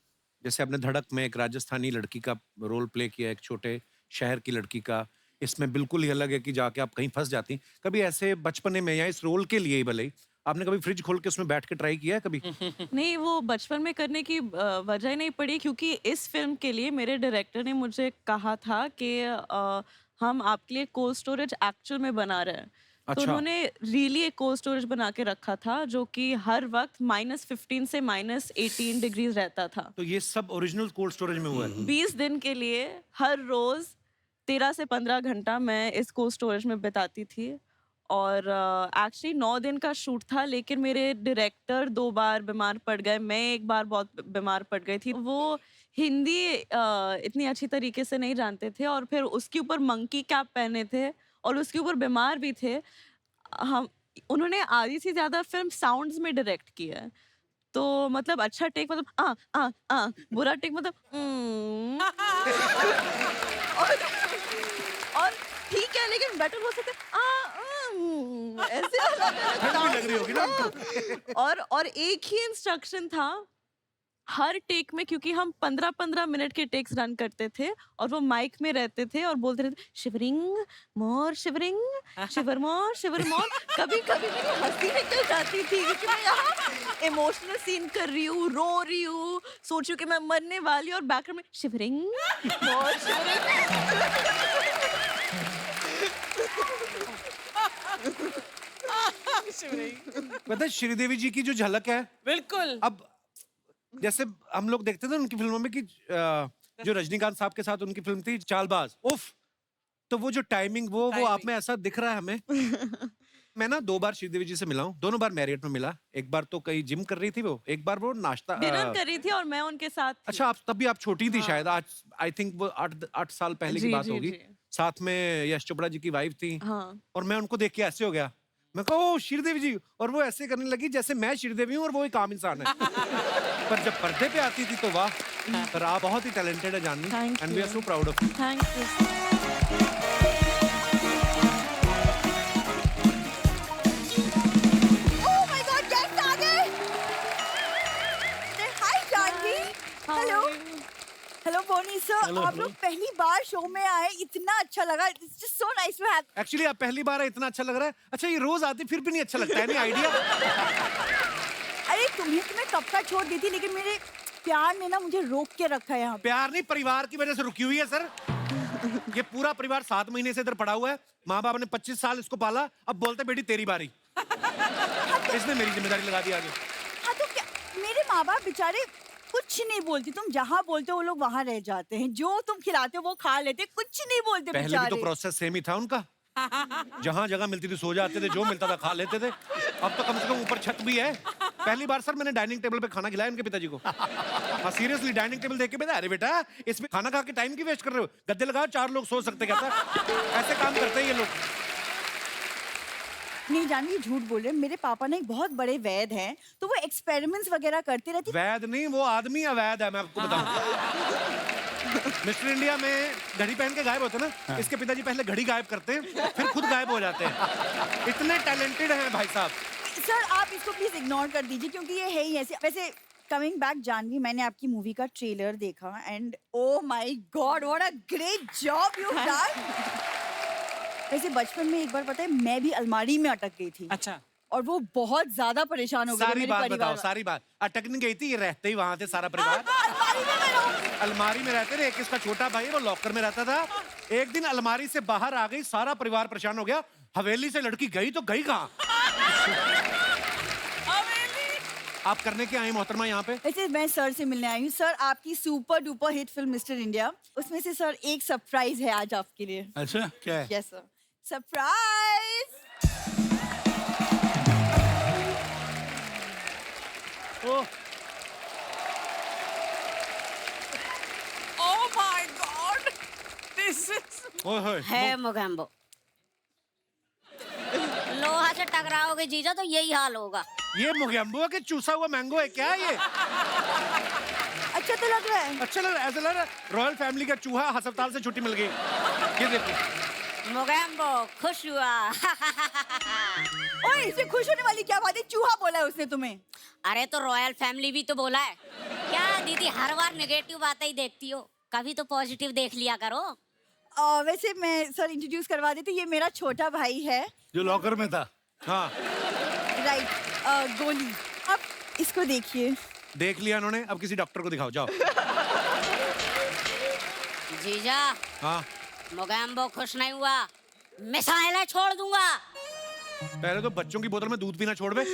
जैसे आपने धड़क में एक राजस्थानी लड़की का रोल प्ले किया, एक छोटे शहर की लड़की का, इसमें बिल्कुल ही अलग है कि जाके आप कहीं फंस जाती। कभी ऐसे बचपने में या इस रोल के लिए ही भले ही आपने कभी फ्रिज खोल के उसमें बैठ के ट्राई किया है कभी? नहीं, वो बचपन में करने की वजह ही नहीं पड़ी, क्योंकि इस फिल्म के लिए मेरे डायरेक्टर ने मुझे कहा था कि हम आपके लिए कोल्ड स्टोरेज एक्चुअल में बना रहे हैं। तो अच्छा। उन्होंने रियली एक कोल्ड स्टोरेज बना के रखा था, जो कि हर वक्त -15 से -18 डिग्रीज रहता था। तो ये सब ओरिजिनल कोल्ड स्टोरेज में हुआ है? 20 दिन के लिए हर रोज 13 से 15 घंटा मैं इस कोल्ड स्टोरेज में बिताती थी। और एक्चुअली 9 दिन का शूट था, लेकिन मेरे डायरेक्टर 2 बार बीमार पड़ गए, मैं एक बार बहुत बीमार पड़ गई थी। वो हिंदी इतनी अच्छी तरीके से नहीं जानते थे, और फिर उसके ऊपर मंकी कैप पहने थे, और उसके ऊपर बीमार भी थे। हम उन्होंने आधी से ज्यादा फिल्म साउंड्स में डायरेक्ट किया है। तो मतलब अच्छा टेक मतलब बुरा टेक मतलब और ठीक है, लेकिन बेटर हो सकता है ऐसे ठंड भी लग रही होगी ना उनको। और एक ही इंस्ट्रक्शन था हर टेक में, क्योंकि हम 15-15 मिनट के टेक्स रन करते थे, और वो माइक में रहते थे और बोलते रहते शिवरिंग मोर, शिवरिंग शिवर मोर। कभी कभी मेरी हंसी निकल जाती थी, क्योंकि मैं यहाँ इमोशनल सीन कर रही हूँ, रो रही हूँ, सोच रही हूँ कि मैं मरने वाली हूँ, और बैकग्राउंड में शिवरिंग मोर, पता है श्रीदेवी जी की जो झलक है, बिल्कुल। अब जैसे हम लोग देखते थे उनकी फिल्मों में कि जो रजनीकांत साहब के साथ उनकी फिल्म थी चालबाज, उफ, तो वो जो टाइमिंग वो आप में ऐसा दिख रहा है हमें। मैं ना 2 बार श्रीदेवी जी से मिला हूँ, दोनों बार मैरियट में मिला। एक बार तो कहीं जिम कर रही थी वो, एक बार वो नाश्ता डिनर कर रही थी और मैं उनके साथ थी। अच्छा, आप तभी आप छोटी थी शायद, आज आई थिंक वो 8 साल पहले की जी, बात जी, होगी। जी। साथ में यश चोपड़ा जी की वाइफ थी, हाँ। और मैं उनको देख के ऐसे हो गया, मैं कहा ओ श्रीदेवी जी, और वो ऐसे करने लगी जैसे मैं श्रीदेवी हूँ और वो एक आम इंसान है। पर जब पर्दे पे आती थी तो वाह, पर आप बहुत ही टैलेंटेड है Janhvi, Thank and we are you. So proud of you. Thank you. Oh my God, guests आ गए। Hi Janhvi. Hello hello Boney sir, Hello, आप hello. लोग पहली बार शो में आए, इतना अच्छा लगा। It's just so nice to have। Actually आप पहली बार है, इतना अच्छा लग रहा है। अच्छा ये रोज आती फिर भी नहीं अच्छा लगता है, नहीं आइडिया। अरे तुम्हें कब का छोड़ दी थी, लेकिन मेरे प्यार ने ना मुझे रोक के रखा है यहाँ पे। प्यार नहीं, परिवार की वजह से रुकी हुई है सर। ये पूरा परिवार 7 महीने से इधर पड़ा हुआ है। माँ बाप ने 25 साल इसको पाला, अब बोलते बेटी तेरी बारी। इसने मेरी जिम्मेदारी लगा दी आगे। हाँ तो क्या, मेरे माँ बाप बेचारे कुछ नहीं बोलते, तुम जहाँ बोलते हो वो लोग वहाँ रह जाते हैं, जो तुम खिलाते हो वो खा लेते, कुछ नहीं बोलते पहले भी बेचारे। तो प्रोसेस सेम ही था उनका। जहाँ जगह मिलती थी सो जाते थे, जो मिलता था खा लेते थे। अब तो कम से कम ऊपर छत भी है। पहली बार सर मैंने डाइनिंग टेबल पे खाना खिलाया उनके पिताजी को। हाँ सीरियसली, डाइनिंग टेबल देख के बताया, अरे बेटा इसमें खाना खा के टाइम की वेस्ट कर रहे हो, गद्दे लगाओ 4 लोग सो सकते, कहता ऐसे काम करते हैं ये लोग। नहीं जानवी, ये झूठ बोल रहे हैं। मेरे पापा ना एक बहुत बड़े वैद हैं, तो वो एक्सपेरिमेंट्स वगैरह करते रहते। वैद नहीं, वो आदमी अवैध है, मैं आपको बताऊं। मिस्टर इंडिया में घड़ी पहन के गायब होते ना, इसके पिताजी पहले घड़ी गायब करते हैं, फिर खुद गायब हो जाते हैं। इतने टैलेंटेड हैं भाई साहब। सर आप इसको प्लीज इग्नोर कर दीजिए, क्योंकि ये है ही ऐसे। वैसे कमिंग बैक जानवी, मैंने आपकी मूवी का ट्रेलर देखा and oh my God what a great job you done. वैसे बचपन में एक बार पता है मैं भी अलमारी में अटक गई थी। अच्छा। और वो बहुत ज्यादा परेशान हो गए सारी मेरे बात परिवार बताओ, वाले। सारी बात। अटकने गई थी, ये रहते ही वहां थे सारा परिवार। अलमारी में मैं रहूं। अलमारी में रहते थे, एक इसका छोटा भाई है वो लॉकर में रहता था। एक दिन अलमारी से बाहर आ गई, सारा परिवार परेशान हो गया। हवेली से लड़की गई तो गई कहाँ? आप करने के आई मोहतरमा यहाँ पे? वैसे मैं सर से मिलने आई हूँ। सर आपकी super duper hit film mister India, उसमें से सर एक सरप्राइज है आज आपके लिए। अच्छा क्या है? Yes sir, surprise. Oh, Oh my God! This is. ओए होए। है मोगैम्बो। लोहा से टकराओगे जीजा तो यही हाल होगा। ये मोगैम्बो है कि चूसा हुआ मैंगो है क्या ये? अच्छा तो लग रहा है। अच्छा लग रहा है, ऐसा लग रहा है रॉयल फैमिली का चूहा अस्पताल से छुट्टी मिल गई। ये देखो। मोगैम्बो खुश हुआ। ओए इससे खुश होने वाली क्या बात है, चूहा बोला है उसने तुम्हें। अरे तो रॉयल फैमिली भी तो बोला है। क्या दीदी हर बार नेगेटिव बातें ही देखती हो, कभी तो पॉजिटिव देख लिया करो। वैसे मैं सर इंट्रोड्यूस करवा देती, ये मेरा छोटा भाई है। जो लॉकर में था। हाँ राइट, गोली। अब इसको देखिए। देख लिया उन्होंने, अब किसी डॉक्टर को दिखाओ जाओ। जीजा हाँ मोगैम्बो खुश नहीं हुआ, मिसाइलें छोड़ दूंगा। पहले तो बच्चों की बोतल में दूध पीना छोड़ बे।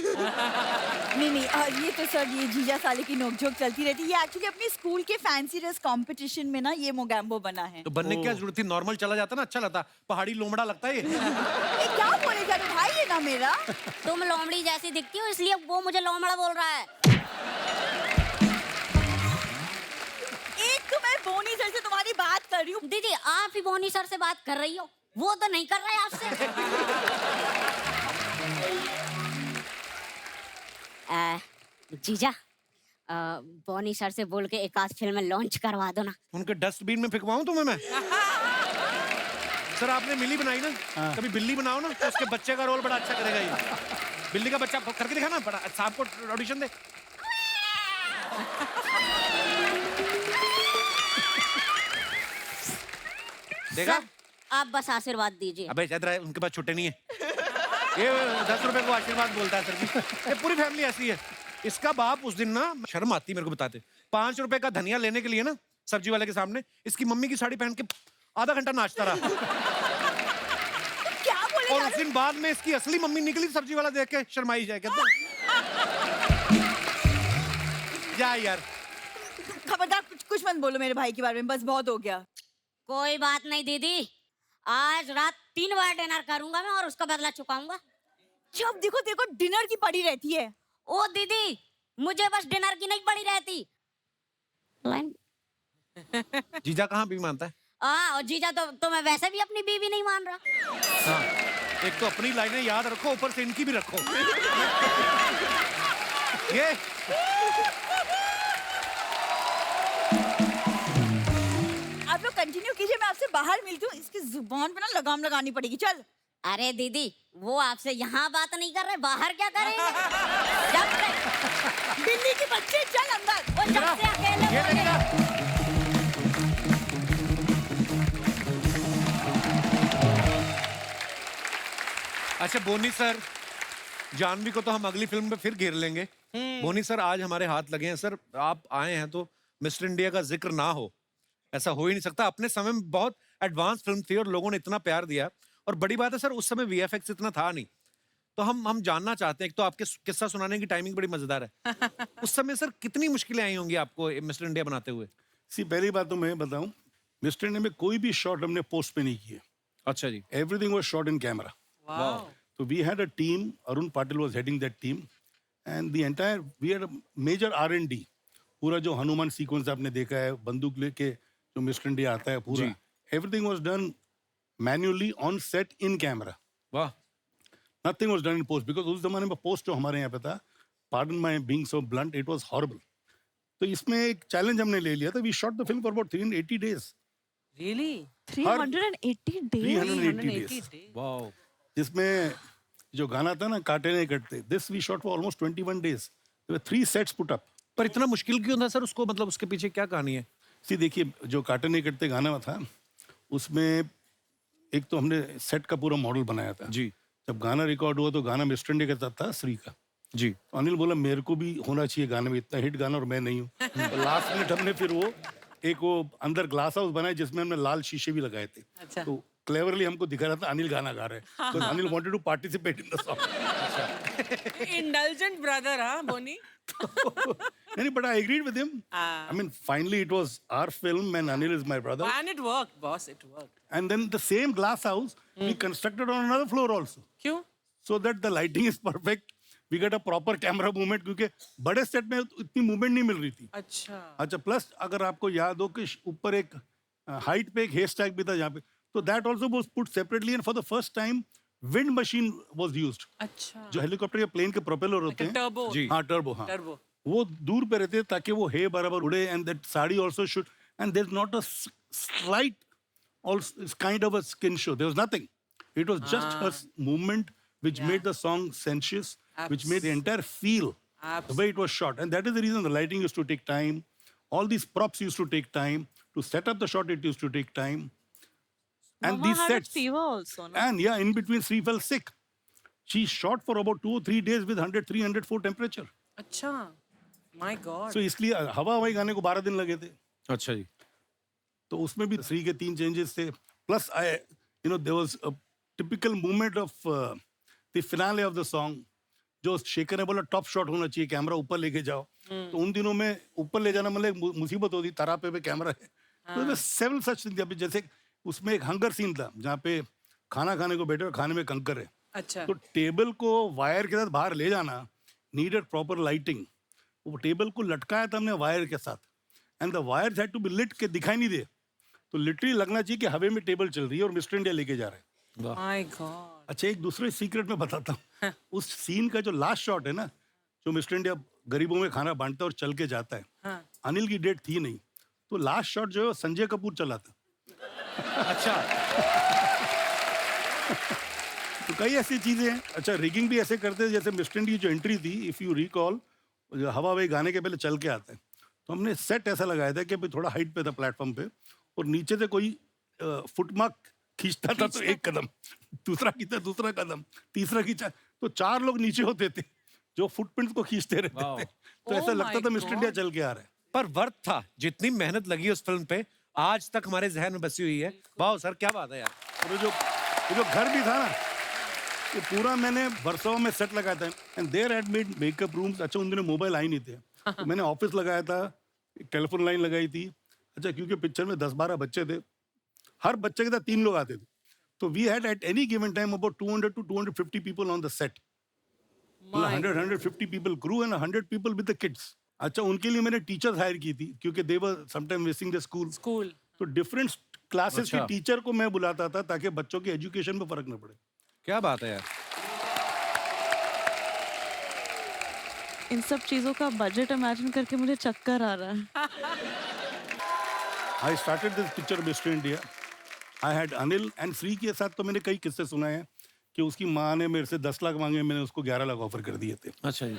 नहीं ये तो सर ये जीजा साले की नोकझोंक चलती रहती है। ये एक्चुअली अपने स्कूल के फैंसी ड्रेस कंपटीशन में ना ये मोगैम्बो बना है। तो बनने की क्या जरूरत थी, नॉर्मल चला जाता ना, अच्छा लगता। पहाड़ी लोमड़ा लगता है ये। ये क्या बोले जा रहे भाई, ये ना मेरा। तुम लोमड़ी जैसी दिखती हो इसलिए वो मुझे लोमड़ा बोल रहा है। एक तो मैं बोनी सर से तुम्हारी बात कर रही हूँ। दीदी आप ही बोनी सर से बात कर रही हो, वो तो नहीं कर रहे आपसे। जीजा बोनी सर से बोल के एक आध फिल्म लॉन्च करवा दो ना। उनके डस्टबिन में फेंकवाऊं तुम्हें मैं? सर आपने मिली बनाई ना, कभी बिल्ली बनाओ ना, तो उसके बच्चे का रोल बड़ा अच्छा करेगा ये। बिल्ली का बच्चा करके दिखा ना, बड़ा अच्छा। आपको ऑडिशन दे। देखा? सर, आप बस आशीर्वाद दीजिए। अबे इधर उनके पास छुट्टे नहीं है। ये 10 रुपए को आशीर्वाद बोलता है सर जी। ये पूरी फैमिली ऐसी है। इसका बाप उस दिन ना, शर्म आती मेरे को बताते, 5 रुपए का धनिया लेने के लिए ना सब्जी वाले के सामने इसकी मम्मी की साड़ी पहन के आधा घंटा नाचता रहा। क्या बोले और जा उस रहे दिन बाद में इसकी असली मम्मी निकली, सब्जी वाला देख के शर्माई जाए, कहते जा यार। हो? खबरदार कुछ मत बोलो मेरे भाई के बारे में, बस बहुत हो गया। कोई बात नहीं दीदी, आज रात 3 बार डिनर करूंगा मैं और उसका बदला चुकाऊंगा। जब देखो डिनर की पड़ी रहती है। ओ दीदी मुझे बस डिनर की नहीं पड़ी रहती। लाइन जीजा कहाँ भी मानता है? और जीजा तो मैं वैसे भी अपनी बीवी नहीं मान रहा। हाँ एक तो अपनी लाइनें याद रखो, ऊपर से इनकी भी रखो। ये आप लोग कंटिन्यू कीजिए, मैं आपसे बाहर मिलती हूँ। इसकी जुबान पे ना लगाम लगानी पड़ेगी। चल अरे दीदी, वो आपसे यहाँ बात नहीं कर रहे, बाहर क्या करेंगे? जब से बिल्ली की बच्चे, चल अंदर। वो जब से अकेले ये बोले- लेगा। अच्छा बोनी सर, जानवी को तो हम अगली फिल्म में फिर घेर लेंगे। बोनी सर आज हमारे हाथ लगे हैं सर, आप आए हैं तो मिस्टर इंडिया का जिक्र ना हो, ऐसा हो ही नहीं सकता। अपने समय में बहुत एडवांस फिल्म थी और लोगों ने इतना प्यार दिया, और बड़ी बात है सर उस समय वीएफएक्स इतना था नहीं। तो हम जानना चाहते हैं, एक तो आपके किस्सा सुनाने की टाइमिंग बड़ी मजेदार है। उस समय सर कितनी मुश्किलें आई होंगी आपको मिस्टर इंडिया बनाते हुए? सी पहली बात तो मैं बताऊं, मिस्टर इंडिया में कोई भी शॉट हमने पोस्ट पे नहीं किए। अच्छा जी। Everything was shot in camera. Wow. So we had a team. Arun Patil was heading that team, and we had a major R&D. पूरा जो हनुमान सीक्वेंस आपने देखा है, बंदूक लेके जो मिस्टर इंडिया आता है पूरा, everything was done manually on set in camera. वाह। Nothing was done in post because उस जमाने में पोस्ट जो हमारे यहाँ पे था, pardon my being so blunt, it was horrible. तो इसमें एक चैलेंज हमने ले लिया था. We shot the film for about 380 days. Really? 380 days. 380 days. वाह। जिसमें जो गाना था ना, काटे नहीं कटते, this we shot for almost 21 days. There were 3 sets put up. पर इतना मुश्किल क्यों था सर उसको, मतलब उसके पीछे क्या कहानी है? सी देखिए, जो काटे नहीं कटते गाना था, उसमें एक तो हमने सेट का पूरा मॉडल बनाया था जी। जब गाना रिकॉर्ड हुआ तो गाना मिस्टर इंडिया के साथ था, श्री का। जी। तो अनिल बोला मेरे को भी होना चाहिए गाने में, इतना हिट गाना और मैं नहीं हूँ। तो लास्ट मिनट हमने फिर वो अंदर ग्लास हाउस बनाया जिसमें हमने लाल शीशे भी लगाए थे। अच्छा। तो क्लेवरली हमको दिखा रहा था अनिल गाना गा रहे हैं, तो Anil wanted to participate in the song. Indulgent brother, huh, Boni? नहीं, but I agreed with him. Ah. I mean, finally it was our film and Anil is my brother. And it worked, boss. It worked. And then the same glass house we constructed on another floor also, क्यों? so that the lighting is perfect. We get a proper camera movement क्योंकि बड़े set में इतनी movement नहीं मिल रही थी। अच्छा। अच्छा, प्लस अगर आपको याद हो कि ऊपर एक हाइट पे एक हेयर स्टैक भी था जहाँ पे, तो that also was put separately and for the first time wind machine was used. अच्छा। जो हेलीकॉप्टर या प्लेन के प्रोपेलर होते हैं, Turbo. जी। हाँ टर्बो, हाँ Turbo. वो दूर पे रहते हैं ताकि वो हे बराबर उड़े, and that sari also should, and there is not a slight also kind of a skin show. There was nothing. It was just her movement which made the song sensuous, which made the entire feel the way it was shot. And that is the reason the lighting used to take time. All these props used to take time. To set up the shot, it used to take time. And Mama these had a sets. fever also, no? And yeah, in between, Sri fell sick. She shot for about 2 or 3 days with 103, 104 temperature. अच्छा। My God. So इसलिए हवा हवाई गाने को 12 दिन लगे थे. अच्छा जी। तो उसमें भी श्री के 3 चेंजेस थे, plus there was a typical movement of the finale of the song, जो शेखर ने बोला टॉप शॉट होना चाहिए, कैमरा ऊपर लेके जाओ। तो उन दिनों में ऊपर ले जाना मतलब एक मुसीबत होती, तरापे पे कैमरा है। तो सेवरल सच थिंग्स, अभी जैसे उसमें एक हंगर सीन था जहाँ पे खाना खाने को बैठे और खाने में कंकर है, अच्छा। तो टेबल को वायर के साथ बाहर ले जाना नीडेड प्रॉपर लाइटिंग। वो टेबल को लटकाया था हमने वायर के साथ, and the wire had to be lit के दिखाई नहीं दे, तो लिटरली लगना चाहिए कि हवा में टेबल चल रही है और मिस्टर इंडिया लेके जा रहे हैं। My God. अच्छा, एक दूसरे सीक्रेट में बताता हूँ। उस सीन का जो लास्ट शॉट है ना, जो मिस्टर इंडिया गरीबों में खाना बांटता है और चल के जाता है, हाँ। अनिल की डेट थी नहीं, तो लास्ट शॉट जो है वो संजय कपूर चला था। अच्छा। तो कई ऐसी चीजें हैं। अच्छा, रिगिंग भी ऐसे करते हैं, जैसे मिस्टर इंडिया की जो एंट्री थी, इफ यू रिकॉल, हवा हवाई गाने के पहले चल के आता है, तो हमने सेट ऐसा लगाया था कि थोड़ा हाइट पे था प्लेटफॉर्म पे, और नीचे से कोई फुटमार्क खींचता था तो एक कदम, दूसरा खींचा दूसरा कदम, तीसरा खींचा, तो 4 लोग नीचे होते थे जो फुटप्रिंट्स को खींचते रहते थे। तो Oh ऐसा लगता my था मिस्टर इंडिया God. चल के आ रहा है। पर वर्थ था, जितनी मेहनत लगी उस फिल्म पे आज तक हमारे जहन में बसी हुई है। वाह सर, क्या बात है यार। और वो जो घर भी था ना, वो पूरा मैंने वर्सोवा में सेट लगाया था, and there had made makeup rooms. अच्छा, उन दिनों मोबाइल आई नहीं थे, तो मैंने ऑफिस लगाया था, एक टेलीफोन लाइन लगाई थी। अच्छा, क्योंकि पिक्चर में 10-12 बच्चे थे, हर बच्चे के साथ 3 लोग आते थे, तो we had at any given time about 200 to 250 people on the set. 100-150 people crew and 100 people with the kids. अच्छा, उनके लिए मैंने टीचर्स हायर की थी क्योंकि they were sometime missing the school. School. तो डिफरेंट क्लासेस के अच्छा। टीचर को मैं बुलाता था ताकि बच्चों के एजुकेशन में फर्क न पड़े। क्या बात है यार। इन सब चीजों का बजट इमेजिन करके मुझे चक्कर आ रहा है। I started this picture mister India. I had Anil and Shri के साथ तो मैंने कई किस्से सुनाए हैं कि उसकी माँ ने मेरे से 10 लाख मांगे, मैंने उसको 11 लाख ऑफर कर दिए थे। अच्छा जी।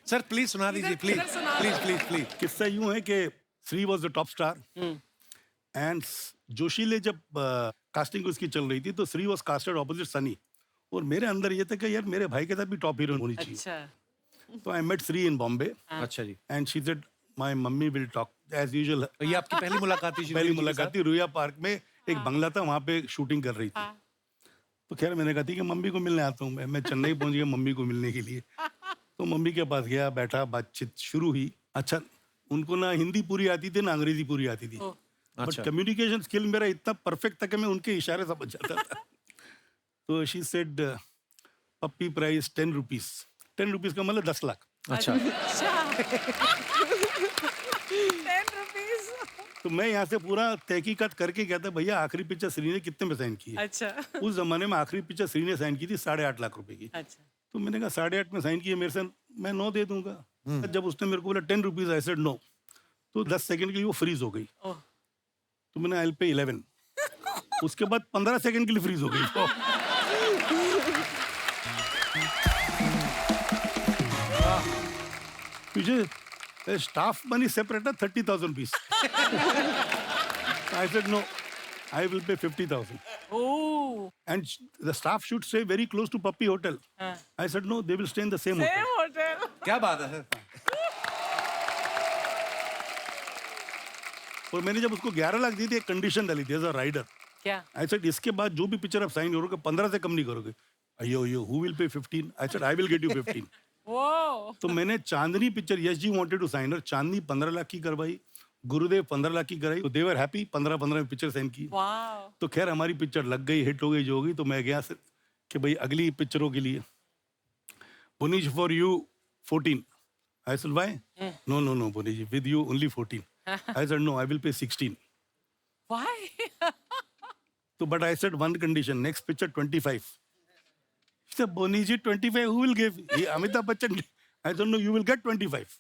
सर प्लीज सुना दीजिए, प्लीज इधर सुना प्लीज प्लीज प्लीज। किस्सा यूं है कि Shri was the top star and जोशीले जब कास्टिंग उसकी चल रही थी तो Shri was casted opposite Sunny, और मेरे अंदर ये था कि यार मेरे भाई के साथ भी टॉप हीरोइन होनी चाहिए। अच्छा। तो I met Shri in Bombay अच्छा जी। And she said my mummy will talk as usual. तो ये आपकी पहली मुलाकात थी पहली श्रीदेवी जी के मुलाकात साथ? थी रुया पार्क में, एक बंगला था वहाँ पे शूटिंग कर रही थी। तो खैर मैंने कहा थी कि मम्मी को मिलने आता हूँ मैं चेन्नई पहुंच गया मम्मी को मिलने के लिए। तो मम्मी के पास गया, बैठा, बातचीत शुरू हुई। अच्छा, उनको ना हिंदी पूरी आती थी ना अंग्रेजी पूरी आती थी, बट अच्छा। कम्युनिकेशन स्किल मेरा इतना परफेक्ट था कि मैं उनके इशारे समझ जाता था। तो she said puppy price 10 rupees. 10 rupees का मतलब 10 लाख। अच्छा। 10 रुपीज। तो मैं यहाँ से पूरा तहकीकात करके गया था, भैया आखिरी पिक्चर श्री ने कितने में साइन की है। अच्छा। उस जमाने में आखिरी पिक्चर श्री ने साइन की थी 8.5 लाख रुपए की। अच्छा। तो मैंने कहा 8.5 में साइन किया, मेरे से मैं 9 दे दूंगा। जब उसने मेरे को बोला 10 रुपीज, आई सेड नो। तो 10 सेकंड के लिए वो फ्रीज हो गई। ओह। तो मैंने आई पे 11। उसके बाद 15 सेकंड के लिए फ्रीज हो गई। तो मुझे स्टाफ मनी सेपरेट है 30,000 rupees. I said no, I will pay 50,000 oh. and the staff should stay very close to Puppy Hotel. I said no, they will stay in the same hotel. Same hotel. क्या बात है sir. और मैंने जब उसको 11 लाख दी थी, एक condition डाली थी एज अ राइडर। क्या? आई सेड इसके बाद जो भी पिक्चर आप साइन करोगे 15 से कम नहीं करोगे। अयो who will pay 15? I said I will get you 15। वो। तो मैंने Chandni picture, Yash ji wanted to sign, और चांदनी 15 लाख की करवाई, गुरुदेव 15 लाख की कराई। तो दे वर हैप्पी, 15 में पिक्चर साइन की। वाह। तो खैर हमारी पिक्चर लग गई, हिट हो गई जो होगी। तो मैं गया कि भाई अगली पिक्चरों के लिए punish for you 14। I said why? No no no punish, with you only 14। I said no, I will pay 16। Why? तो but I said one condition, next picture 25। Sir Boney ji 25 who will give? ये Amitabh Bachchan. I don't know, you will get 25।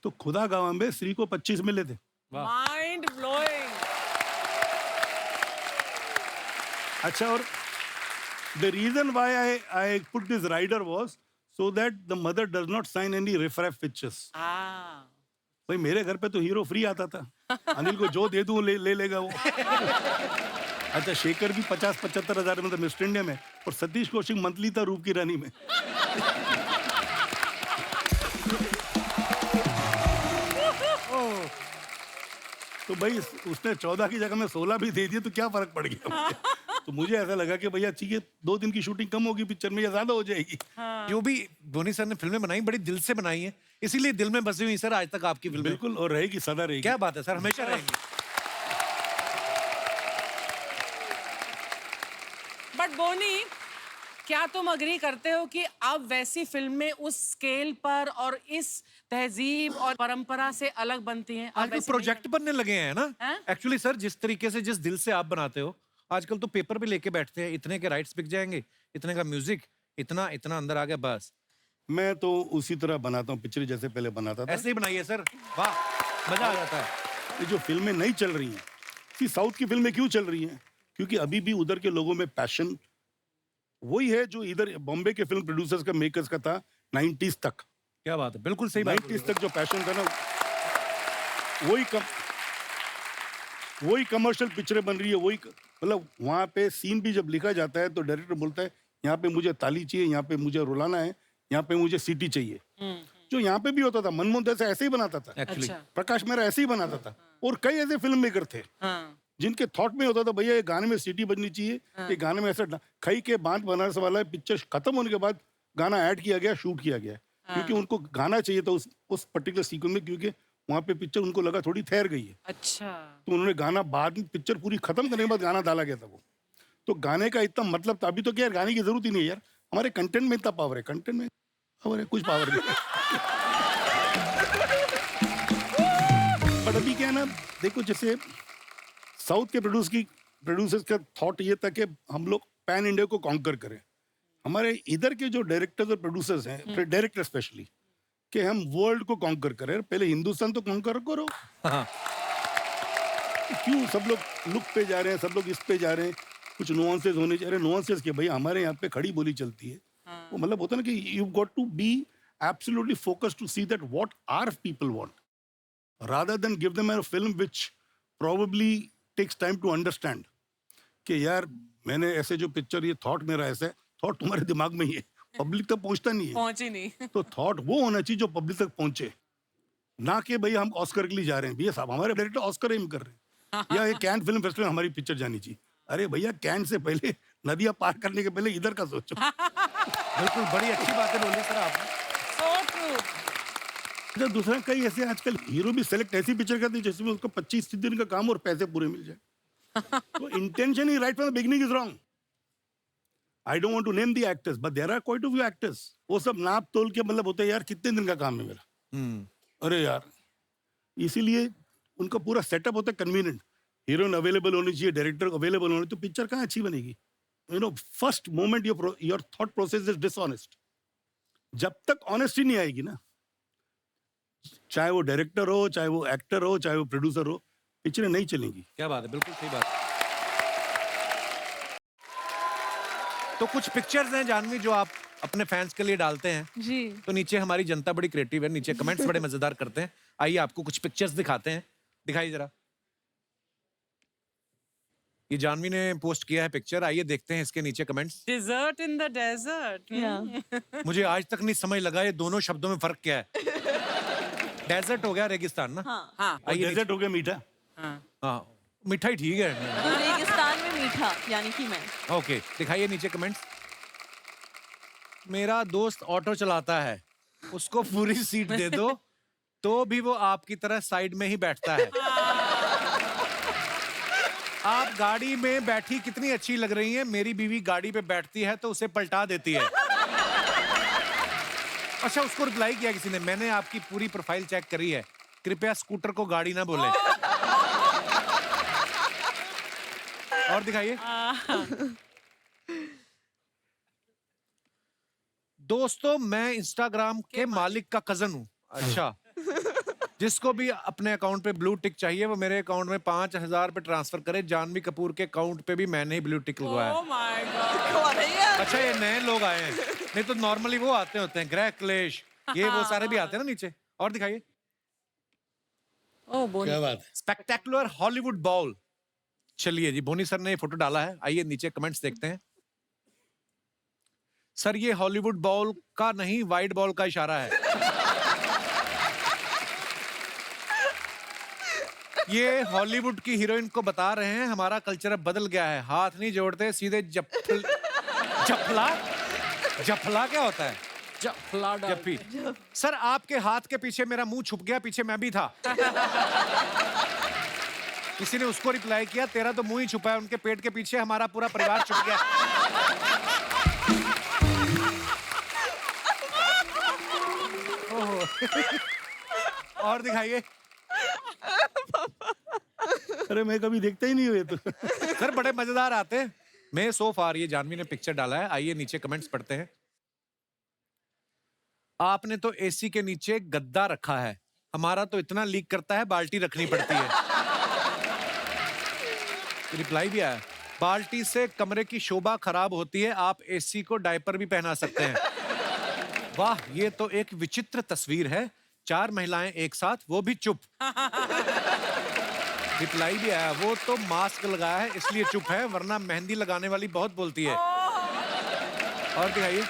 तो खुदा गवाह में श्री को 25 मिले थे। Mind blowing. अच्छा, और the reason why I put this rider was so that the mother does not sign any riff-raff pictures. भाई मेरे घर पे तो हीरो फ्री आता था, अनिल को जो दे दूं ले लेगा वो। अच्छा, शेखर भी 50-75 हजार में था मिस्टर इंडिया में, और सतीश कौशिक मंथली था रूप की रानी में। तो भाई उसने 14 की जगह में 16 भी दे दिए तो क्या फर्क पड़ गया मुझे। तो मुझे ऐसा लगा कि भैया ठीक है, 2 दिन की शूटिंग कम होगी पिक्चर में या ज्यादा हो जाएगी। जो भी धोनी सर ने फिल्में बनाई बड़ी दिल से बनाई है, इसीलिए दिल में बसी हुई सर आज तक आपकी फिल्में। बिल्कुल, और रहेगी, सदा रहेगी। क्या बात है सर, हमेशा रहेंगी। बट बोनी, क्या तुम अग्री करते हो कि अब वैसी फिल्में उस स्केल पर और इस तहजीब और परंपरा से अलग बनती हैं? अब आजकल वैसी प्रोजेक्ट बनने लगे हैं ना हैं? एक्चुअली सर, जिस तरीके से जिस दिल से आप बनाते हो, आजकल तो पेपर पे लेके बैठते हैं, इतने के राइट्स बिक जाएंगे, इतने का म्यूजिक, इतना इतना अंदर आ गया बस। मैं तो उसी तरह बनाता हूँ पिक्चर जैसे पहले बनाता था। ऐसे ही बनाइए सर, वाह, मजा आ जाता है। ये जो फिल्में नहीं चल रही हैं, सी साउथ की फिल्में क्यों चल रही हैं? क्योंकि अभी भी उधर के लोगों में पैशन वही है जो इधर बॉम्बे के फिल्म प्रोड्यूसर्स का, मेकर्स का था 90s तक। क्या बात है, बिल्कुल सही बात। 90s तक जो पैशन था ना, वही कमर्शियल पिक्चरें बन रही है, वही मतलब वहाँ पे सीन भी जब लिखा जाता है तो डायरेक्टर बोलता है यहाँ पे मुझे ताली चाहिए, यहाँ पे मुझे रुलाना है, यहाँ पे मुझे सीटी चाहिए। जो यहाँ पे भी होता था, मनमोहन देसाई ऐसे ही बनाता था, एक्चुअली अच्छा। प्रकाश मेहरा ऐसे ही बनाता था, और कई ऐसे फिल्म मेकर थे जिनके थॉट में होता था भैया ये गाने में सीटी बजनी चाहिए, ये गाने में ऐसा। खई के बांध बनारस वाला पिक्चर खत्म होने के बाद गाना ऐड किया गया, शूट किया गया, क्योंकि उनको गाना चाहिए था उस पर्टिकुलर सीक्वेंस में, क्योंकि वहाँ पे पिक्चर उनको लगा थोड़ी ठहर गई है। अच्छा। तो उन्होंने गाना बाद में, पिक्चर पूरी खत्म करने के बाद गाना डाला गया था वो। तो गाने का इतना मतलब था। अभी तो क्या यार, गाने की जरूरत ही नहीं है यार, हमारे कंटेंट में इतना पावर है, कंटेंट में पावर है, कुछ पावर नहीं। बट अभी क्या है ना, देखो जैसे साउथ के प्रोड्यूस की प्रोड्यूसर्स का थॉट ये था कि हम लोग पैन इंडिया को कॉन्कर करें। हमारे इधर के जो डायरेक्टर्स और प्रोड्यूसर्स हैं, डायरेक्टर स्पेशली, कि हम वर्ल्ड को कॉन्कर करें। पहले हिंदुस्तान तो कॉन्कर करो। क्यों सब लोग लुक पे जा रहे हैं, सब लोग इस पे जा रहे हैं, कुछ नुआंसेस होने चाहिए। नुआंसेस के भाई हमारे यहाँ पे खड़ी बोली चलती है। वो मतलब होता है ना कि you got to be absolutely focused to see that what are people want, rather than give them a film which probably takes time to understand कि यार मैंने ऐसे जो पिक्चर, ये थॉट मेरा ऐसा है, थॉट तुम्हारे दिमाग में ही है, पब्लिक तक पहुंचता नहीं है। पहुंची नहीं। तो थॉट वो होना चाहिए जो पब्लिक तक पहुंचे, ना कि भाई हम ऑस्कर के लिए जा रहे हैं। भैया साहब हमारे डायरेक्टर ऑस्कर एम कर रहे हैं, या ये कैन फिल्म फेस्टिवल हमारी पिक्चर जानी चाहिए। अरे भैया कैन से पहले, नदियां पार करने के पहले इधर का सोचो। बिल्कुल, बड़ी अच्छी बातें बोली सर आपने। So true. अच्छा, दूसरा कई ऐसे आजकल हीरो भी सेलेक्ट ऐसी पिक्चर करते हैं जिसमें उसको 25 दिन का काम और पैसे पूरे मिल जाए। तो इंटेंशन ही right from the beginning is wrong. I don't want to name the actors but there are quite a few actors, वो सब नाप तोल के मतलब होता है यार कितने दिन का काम है मेरा। अरे यार, इसीलिए उनका पूरा सेटअप होता है कन्वीनियंट। हीरोइन अवेलेबल होनी चाहिए, डायरेक्टर अवेलेबल होनी, तो पिक्चर कहाँ अच्छी बनेगी। You know, first moment your thought process is dishonest. जब तक ऑनेस्टी नहीं आएगी ना, चाहे वो डायरेक्टर हो, चाहे वो एक्टर हो, चाहे वो प्रोड्यूसर हो, पिक्चरें नहीं चलेंगी। क्या बात है, बिल्कुल सही बात है। तो कुछ पिक्चर्स हैं जानवी जो आप अपने फैंस के लिए डालते हैं। जी। तो नीचे हमारी जनता बड़ी क्रिएटिव है, नीचे कमेंट्स बड़े मजेदार करते हैं। आइए आपको कुछ पिक्चर्स दिखाते हैं, दिखाइए जरा। ये जानवी ने पोस्ट किया है पिक्चर, आइए देखते हैं इसके नीचे comments. Dessert in the desert. Yeah. मुझे आज तक नहीं समझ लगा ये दोनों शब्दों में फर्क क्या है। डेजर्ट हो गया रेगिस्तान ना। हाँ। हाँ। और डेजर्ट हो गया मीठा। हाँ, मिठाई ठीक है। रेगिस्तान में मीठा, यानी कि मैं। ओके, दिखाइए नीचे कमेंट्स। मेरा दोस्त ऑटो चलाता है, उसको पूरी सीट दे दो तो भी वो आपकी तरह साइड में ही बैठता है। आप गाड़ी में बैठी कितनी अच्छी लग रही हैं। मेरी बीवी गाड़ी पे बैठती है तो उसे पलटा देती है। अच्छा, उसको रिप्लाई किया किसी ने, मैंने आपकी पूरी प्रोफाइल चेक करी है, कृपया स्कूटर को गाड़ी ना बोले। और दिखाइए। दोस्तों, मैं इंस्टाग्राम के मालिक का कजन हूँ। अच्छा, जिसको भी अपने अकाउंट पे ब्लू टिक चाहिए वो मेरे अकाउंट में 5,000 पे ट्रांसफर करे। जानवी कपूर के अकाउंट पे भी मैंने ही ब्लू टिक लगवाया। Oh my God. अच्छा, ये नए लोग आए हैं, नहीं तो नॉर्मली वो आते होते हैं, ग्रह क्लेश, ये वो सारे भी आते हैं ना नीचे। और दिखाइए। Oh, बोनी। क्या बात है। Spectacular Hollywood ball. चलिए जी, बोनी सर ने ये फोटो डाला है, आइए नीचे कमेंट्स देखते हैं। सर, ये हॉलीवुड बॉल का नहीं, वाइड बॉल का इशारा है। ये हॉलीवुड की हीरोइन को बता रहे हैं हमारा कल्चर अब बदल गया है, हाथ नहीं जोड़ते, सीधे जफला। जफला क्या होता है? जप्पी। सर, आपके हाथ के पीछे मेरा मुंह छुप गया, पीछे मैं भी था। किसी ने उसको रिप्लाई किया, तेरा तो मुंह ही छुपा है, उनके पेट के पीछे हमारा पूरा परिवार छुप गया। और दिखाइए। अरे मैं कभी देखता ही नहीं हुए तो। सर, बड़े मजेदार आते हैं। मैं सो फार ये जानवी ने पिक्चर डाला है, आइए नीचे कमेंट्स पढ़ते हैं। आपने तो एसी के नीचे गद्दा रखा है, हमारा तो इतना लीक करता है बाल्टी रखनी पड़ती है। रिप्लाई भी आया, बाल्टी से कमरे की शोभा खराब होती है, आप एसी को डायपर भी पहना सकते हैं। वाह, ये तो एक विचित्र तस्वीर है, 4 महिलाएं एक साथ, वो भी चुप। रिप्लाई भी आया, वो तो मास्क लगाया है इसलिए चुप है, वरना मेहंदी लगाने वाली बहुत बोलती है। और दिखाइए।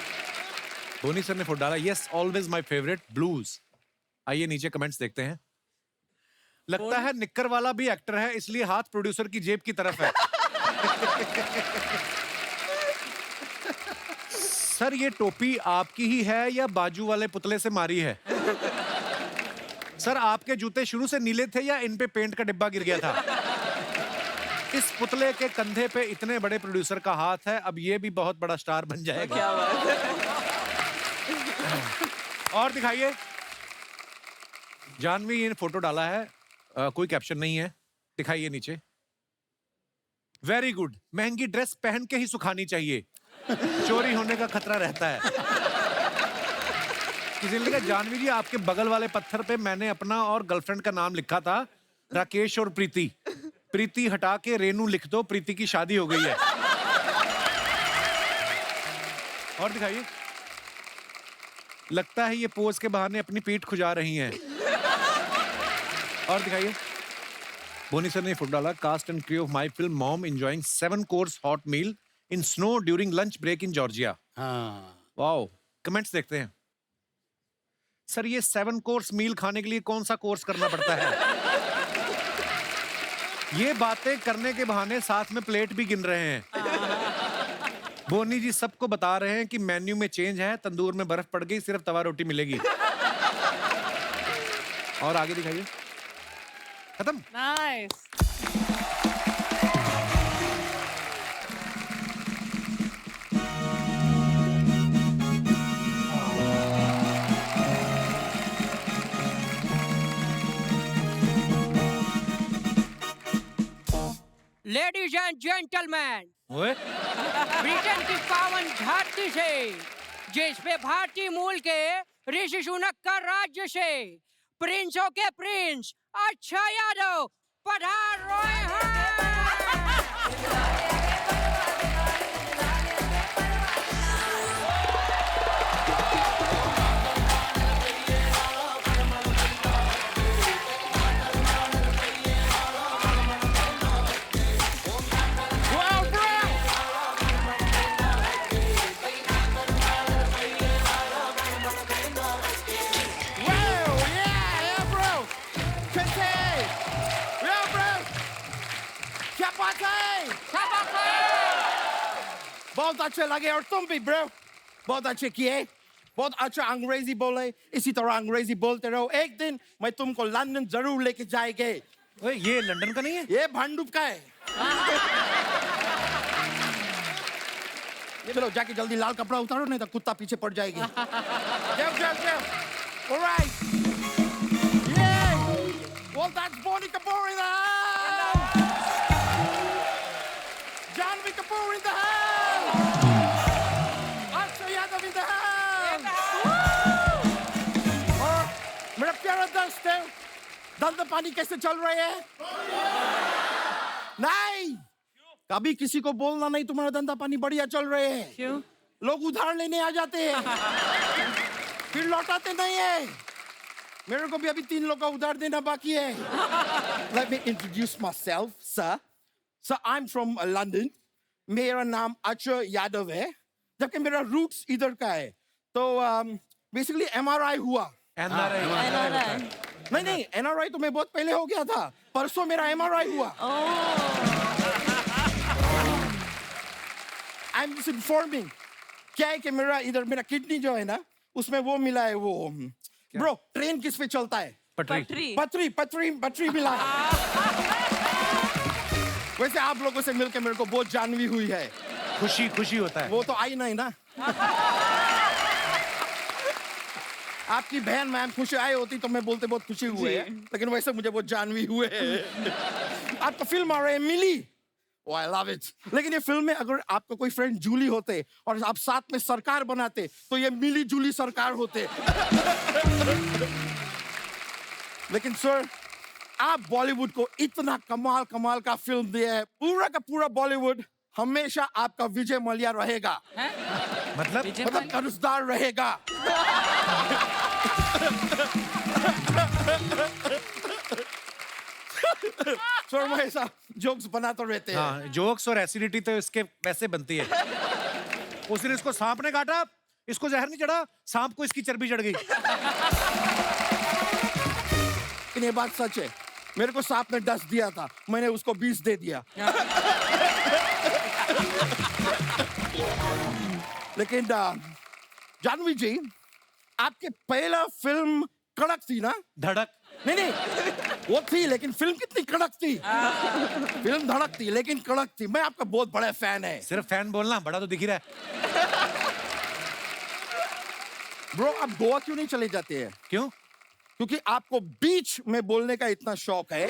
बोनी सर ने फोटो डाला, yes always my favourite blues. आइए नीचे कमेंट्स देखते हैं। लगता है निक्कर वाला भी एक्टर है, इसलिए हाथ प्रोड्यूसर की जेब की तरफ है। सर, ये टोपी आपकी ही है या बाजू वाले पुतले से मारी है? सर, आपके जूते शुरू से नीले थे या इन पे पेंट का डिब्बा गिर गया था? इस पुतले के कंधे पे इतने बड़े प्रोड्यूसर का हाथ है, अब ये भी बहुत बड़ा स्टार बन जाएगा। क्या बात है। और दिखाइए। जानवी ये फोटो डाला है, कोई कैप्शन नहीं है, दिखाइए नीचे। वेरी गुड, महंगी ड्रेस पहन के ही सुखानी चाहिए, चोरी होने का खतरा रहता है। किसी ने लिखा, जानवी जी आपके बगल वाले पत्थर पे मैंने अपना और गर्लफ्रेंड का नाम लिखा था, राकेश और प्रीति। प्रीति हटा के रेनू लिख दो, प्रीति की शादी हो गई है। और दिखाइए, लगता है ये पोज के बहाने अपनी पीठ खुजा रही हैं। और दिखाइए, बोनी सर ने फुट डाला, cast and crew of my film Mom enjoying 7 course hot meal in snow during lunch break in Georgia. हाँ, वाओ, कमेंट्स देखते हैं। सर ये 7 कोर्स मील खाने के लिए कौन सा कोर्स करना पड़ता है? ये बातें करने के बहाने साथ में प्लेट भी गिन रहे हैं। बोनी जी सबको बता रहे हैं कि मेन्यू में चेंज है, तंदूर में बर्फ पड़ गई, सिर्फ तवा रोटी मिलेगी। और आगे दिखाइए, खत्म। नाइस। लेडीज एंड जेंटलमैन, ओए, ब्रिटेन की पावन धरती से, जिसपे भारतीय मूल के ऋषि शुनक का राज्य से प्रिंसों के प्रिंस अच्छा यादव पधार रहे हैं। बहुत अच्छे लगे और तुम भी ब्रो बहुत अच्छे किए, बहुत अच्छा अंग्रेजी बोले, इसी तरह अंग्रेजी बोलते रहो, एक दिन मैं तुमको लंदन जरूर लेके जाएंगे। ओए ये लंदन का नहीं है? ये भांडुप का है। चलो जाके जल्दी लाल कपड़ा उतारो, नहीं तो कुत्ता पीछे पड़ जाएगी। जाओ जाओ जाओ। Alright. Yay! Well, that's Bonnie Kapoor in the house. Janvi Kapoor in the house. Akshay Yadav in the house. और मेरा प्यारा दोस्त है, धंधा पानी कैसे चल रहे हैं? नहीं, कभी किसी को बोलना नहीं तुम्हारा धंधा पानी बढ़िया चल रहे हैं। क्यों? लोग उधार लेने आ जाते हैं, फिर लौटाते नहीं है। मेरे को भी अभी 3 लोग का उधार देना बाकी है। Let me introduce myself, sir. Sir, I'm from London. मेरा नाम अक्षय यादव है, जबकि मेरा रूट्स इधर का है। तो बेसिकली MRI हुआ। NRI। नहीं, NRI तो मैं बहुत पहले हो गया था, परसों मेरा MRI हुआ। I'm just informing, क्या है कि मेरा किडनी जो है ना, उसमें वो मिला है वो। ब्रो, ट्रेन किस पे चलता है? पटरी मिला है। वैसे आप लोगों से मिलकर मेरे को बहुत जानवी हुई है। खुशी होता है। वो तो आई नहीं ना। आपकी बहन मैम खुशी आई होती तो मैं बोलते बहुत खुशी हुए है, लेकिन वैसे मुझे बहुत जानवी हुए है। आपका फिल्म आ रहा है मिली। Oh, I love it. लेकिन ये फिल्म में अगर आपका कोई फ्रेंड जूली होते और आप साथ में सरकार बनाते तो ये मिली जुली सरकार होते। लेकिन सर, आप बॉलीवुड को इतना कमाल का फिल्म दिया है, पूरा का पूरा बॉलीवुड हमेशा आपका विजय मल्ल्या रहेगा। मतलब कर्जदार रहेगा। सर मैं ऐसा जोक्स बनाते रहते हैं। हाँ, जोक्स और एसिडिटी तो इसके वैसे बनती है। उस दिन इसको सांप ने काटा, इसको जहर नहीं चढ़ा, सांप को इसकी चर्बी चढ़ गई। लेकिन ये बात सच है, मेरे को सांप ने 10 दिया था, मैंने उसको 20 दे दिया। लेकिन जानवी जी, आपके पहला फिल्म कड़क थी ना? धड़क नहीं, वो थी, लेकिन फिल्म कितनी कड़क थी। फिल्म धड़क थी लेकिन कड़क थी। मैं आपका बहुत बड़ा फैन है। सिर्फ फैन बोलना, बड़ा तो दिख ही रहा है। ब्रो, आप गोवा क्यों नहीं चले जाते हैं? क्यों? क्योंकि आपको बीच में बोलने का इतना शौक है।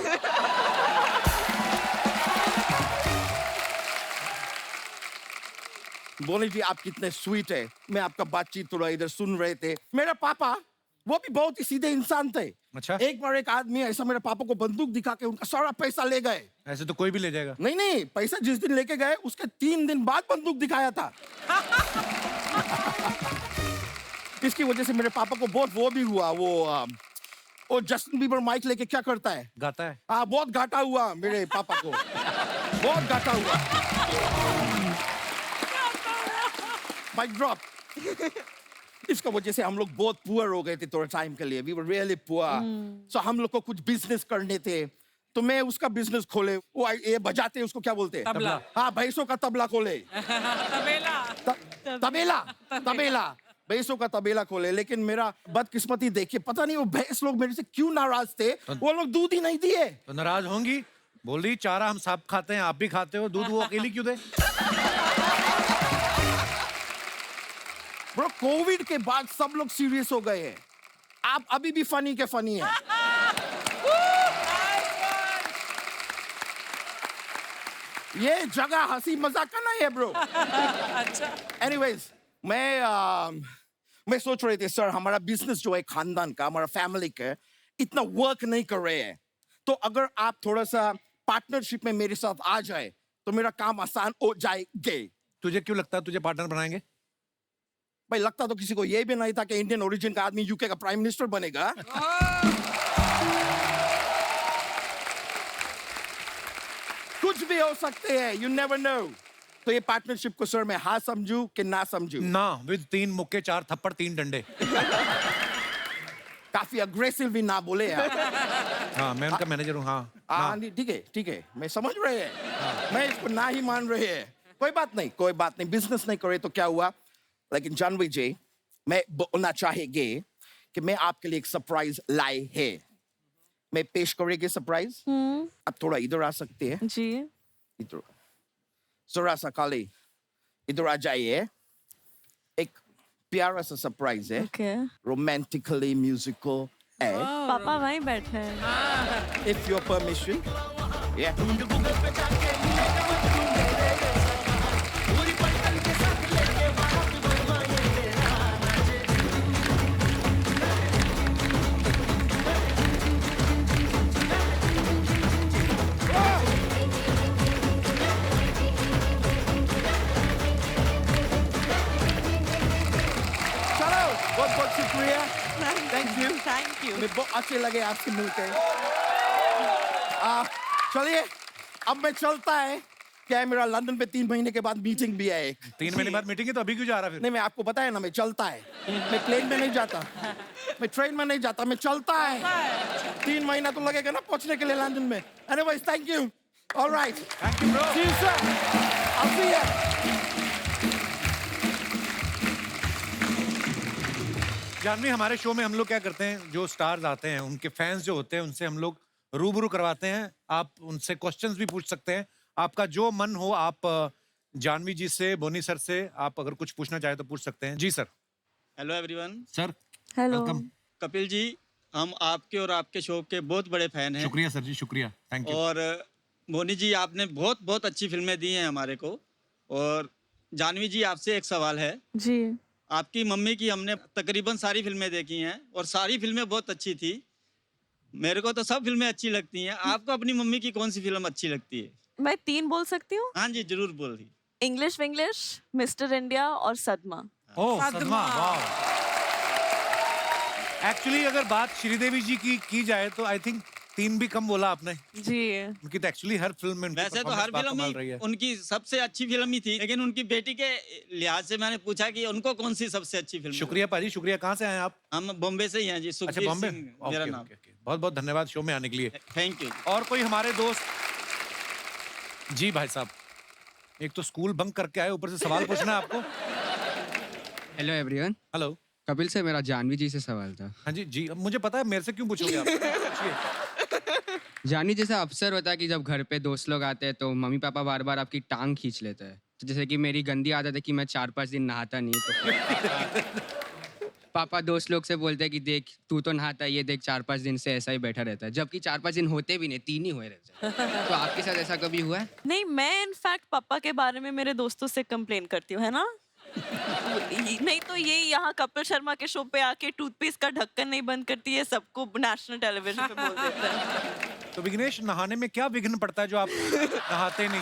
बोनी जी आप कितने स्वीट है, मैं आपका बातचीत थोड़ा इधर सुन रहे थे। मेरा पापा वो भी बहुत ही सीधे इंसान थे। अच्छा। एक बार एक आदमी ऐसा मेरे पापा को बंदूक दिखा के उनका सारा पैसा ले गए। ऐसे तो कोई भी ले जाएगा। नहीं नहीं, पैसा जिस दिन लेके गए उसके 3 दिन बाद बंदूक दिखाया था। इसकी वजह से मेरे पापा को बहुत वो भी हुआ। वो जस्टिन बीबर माइक लेके क्या करता है, गाता है। हाँ बहुत घाटा हुआ मेरे पापा को, बहुत घाटा हुआ। Mic drop. इसका वजह से हम लोग बहुत पुअर हो गए थे थोड़ा टाइम के लिए। We were really poor. So हम लोग को कुछ बिजनेस करने थे, तो मैं उसका बिजनेस खोले। वो ये बजाते उसको क्या बोलते हैं? तबला। हाँ, भैंसों का तबला खोले। तबेला। तबेला, तबेला, भैंसों का तबेला खोले। लेकिन मेरा बदकिस्मती देखिए, पता नहीं वो भैंस लोग मेरे से क्यों नाराज थे। वो लोग दूध ही नहीं दिए। तो नाराज होंगी, बोल रही चारा हम सब खाते हैं, आप भी खाते हो, दूध वो अकेली क्यों दे? ब्रो, कोविड के बाद सब लोग सीरियस हो गए हैं। आप अभी भी फनी के फनी है। ये जगह हंसी मजाक का नहीं है ब्रो। अच्छा। एनीवेज, मैं सोच रही थी सर, हमारा बिजनेस जो है खानदान का, हमारा फैमिली का, इतना वर्क नहीं कर रहे हैं। तो अगर आप थोड़ा सा पार्टनरशिप में मेरे साथ आ जाए तो मेरा काम आसान हो जाएगा। तुझे क्यों लगता है तुझे पार्टनर बनाएंगे? भाई लगता तो किसी को ये भी नहीं था कि इंडियन ओरिजिन का आदमी यूके का प्राइम मिनिस्टर बनेगा। कुछ भी हो सकते हैं, यू नेवर नो। तो ये पार्टनरशिप को सर मैं हाँ समझू कि ना समझू? ना, विद 3 मुक्के 4 थप्पड़ 3 डंडे। काफी अग्रेसिव भी ना बोले यार। हाँ, मैं उनका मैनेजर हूँ। हाँ नहीं, ठीक है, मैं समझ रहे हैं। मैं इसको ना ही मान रहे हैं। कोई बात नहीं, बिजनेस नहीं करे तो क्या हुआ। लेकिन जानवी जी, मैं बोलना चाहेंगे कि मैं आपके लिए एक सरप्राइज लाए है। मैं पेश करेंगे सरप्राइज। आप थोड़ा इधर आ सकते हैं? जी। इधर जरा सा काली इधर आ जाइए। एक प्यारा सा सरप्राइज है, ओके। रोमांटिकली म्यूजिकल है। पापा वहीं बैठे हैं। If your permission, yeah. चलो, बहुत शुक्रिया। Thank you. Thank you. मुझे बहुत अच्छे लगे आपसे मिलकर। चलिए, अब मैं चलता है। क्या है, मेरा लंदन पे 3 महीने के बाद मीटिंग भी है एक। 3 महीने बाद मीटिंग है, तो अभी क्यों जा रहा फिर? नहीं, मैं आपको बताया ना, मैं चलता है। मैं प्लेन में नहीं जाता, मैं ट्रेन में नहीं जाता, मैं चलता है। 3 महीना तो लगेगा ना पहुंचने के लिए लंदन में। Anyways, thank you. All right. Thank you, bro. See you, sir. I'll see you. Janvi, हमारे शो में हम लोग क्या करते हैं, जो स्टार्स आते हैं उनके फैंस जो होते हैं उनसे हम लोग रूबरू करवाते हैं। आप उनसे क्वेश्चंस भी पूछ सकते हैं, आपका जो मन हो। आप जानवी जी से, बोनी सर से आप अगर कुछ पूछना चाहे तो पूछ सकते हैं। जी sir. Hello everyone. Sir hello. Welcome. Kapil ji, हम आपके और आपके शो के बहुत बड़े फैन हैं। शुक्रिया सर जी, शुक्रिया, थैंक यू। और बोनी जी, आपने बहुत बहुत अच्छी फिल्में दी हैं हमारे को। और जानवी जी, आपसे एक सवाल है। जी। आपकी मम्मी की हमने तकरीबन सारी फिल्में देखी हैं और सारी फिल्में बहुत अच्छी थी। मेरे को तो सब फिल्में अच्छी लगती हैं। आपको अपनी मम्मी की कौन सी फिल्म अच्छी लगती है? मैं 3 बोल सकती हूँ? हाँ जी, जरूर बोलिए। इंग्लिश विंग्लिश, मिस्टर इंडिया और सदमा। ओह, सदमा, वाह। एक्चुअली अगर बात श्रीदेवी जी की जाए तो आई थिंक 3 भी कम बोला आपने। जी। उनकी तो एक्चुअली हर फिल्म में उनकी वैसे तो performance हर फिल्म बाकमाल रही ही है। उनकी सबसे अच्छी फिल्म ही थी, लेकिन उनकी बेटी के लिहाज से मैंने पूछा कि उनको कौन सी सबसे अच्छी फिल्म। शुक्रिया पाजी, शुक्रिया। कहाँ से आए आप? हम बॉम्बे से ही हैं जी। अच्छा, सुखबीर बॉम्बे। सिंह मेरा नाम। बहुत बहुत धन्यवाद शो में आने के लिए। Thank you. और कोई हमारे दोस्त? जी भाई साहब, एक तो स्कूल बंक करके आए, ऊपर से सवाल पूछना है आपको। Hello everyone. हेलो। कपिल से मेरा जानवी जी से सवाल था। हाँ जी जी, अब मुझे पता है, मेरे से क्यों पूछोगे आप? पूछिए। जानवी, जैसा अक्सर होता है कि जब घर पे दोस्त लोग आते हैं तो मम्मी पापा बार बार आपकी टांग खींच लेते हैं। तो जैसे कि मेरी गंदी आदत है कि मैं 4-5 दिन नहाता नहीं, तो पापा दोस्त लोग से बोलते हैं कि देख तू तो नहाता है, ये देख 4-5 दिन से ऐसा ही बैठा रहता है, जबकि 4-5 दिन होते भी नहीं, 3 ही हुए रहते हैं। तो आपके साथ ऐसा कभी हुआ है? नहीं, मैं इनफैक्ट पापा के बारे में मेरे दोस्तों से कंप्लेन करती हूँ, है ना? नहीं तो ये यहाँ कपिल शर्मा के शो पे आके टूथपेस्ट का ढक्कन नहीं बंद करती है, सबको नेशनल टेलीविजन पे बोल देता है। तो विघ्नेश, नहाने में क्या विघ्न पड़ता है जो आप नहाते नहीं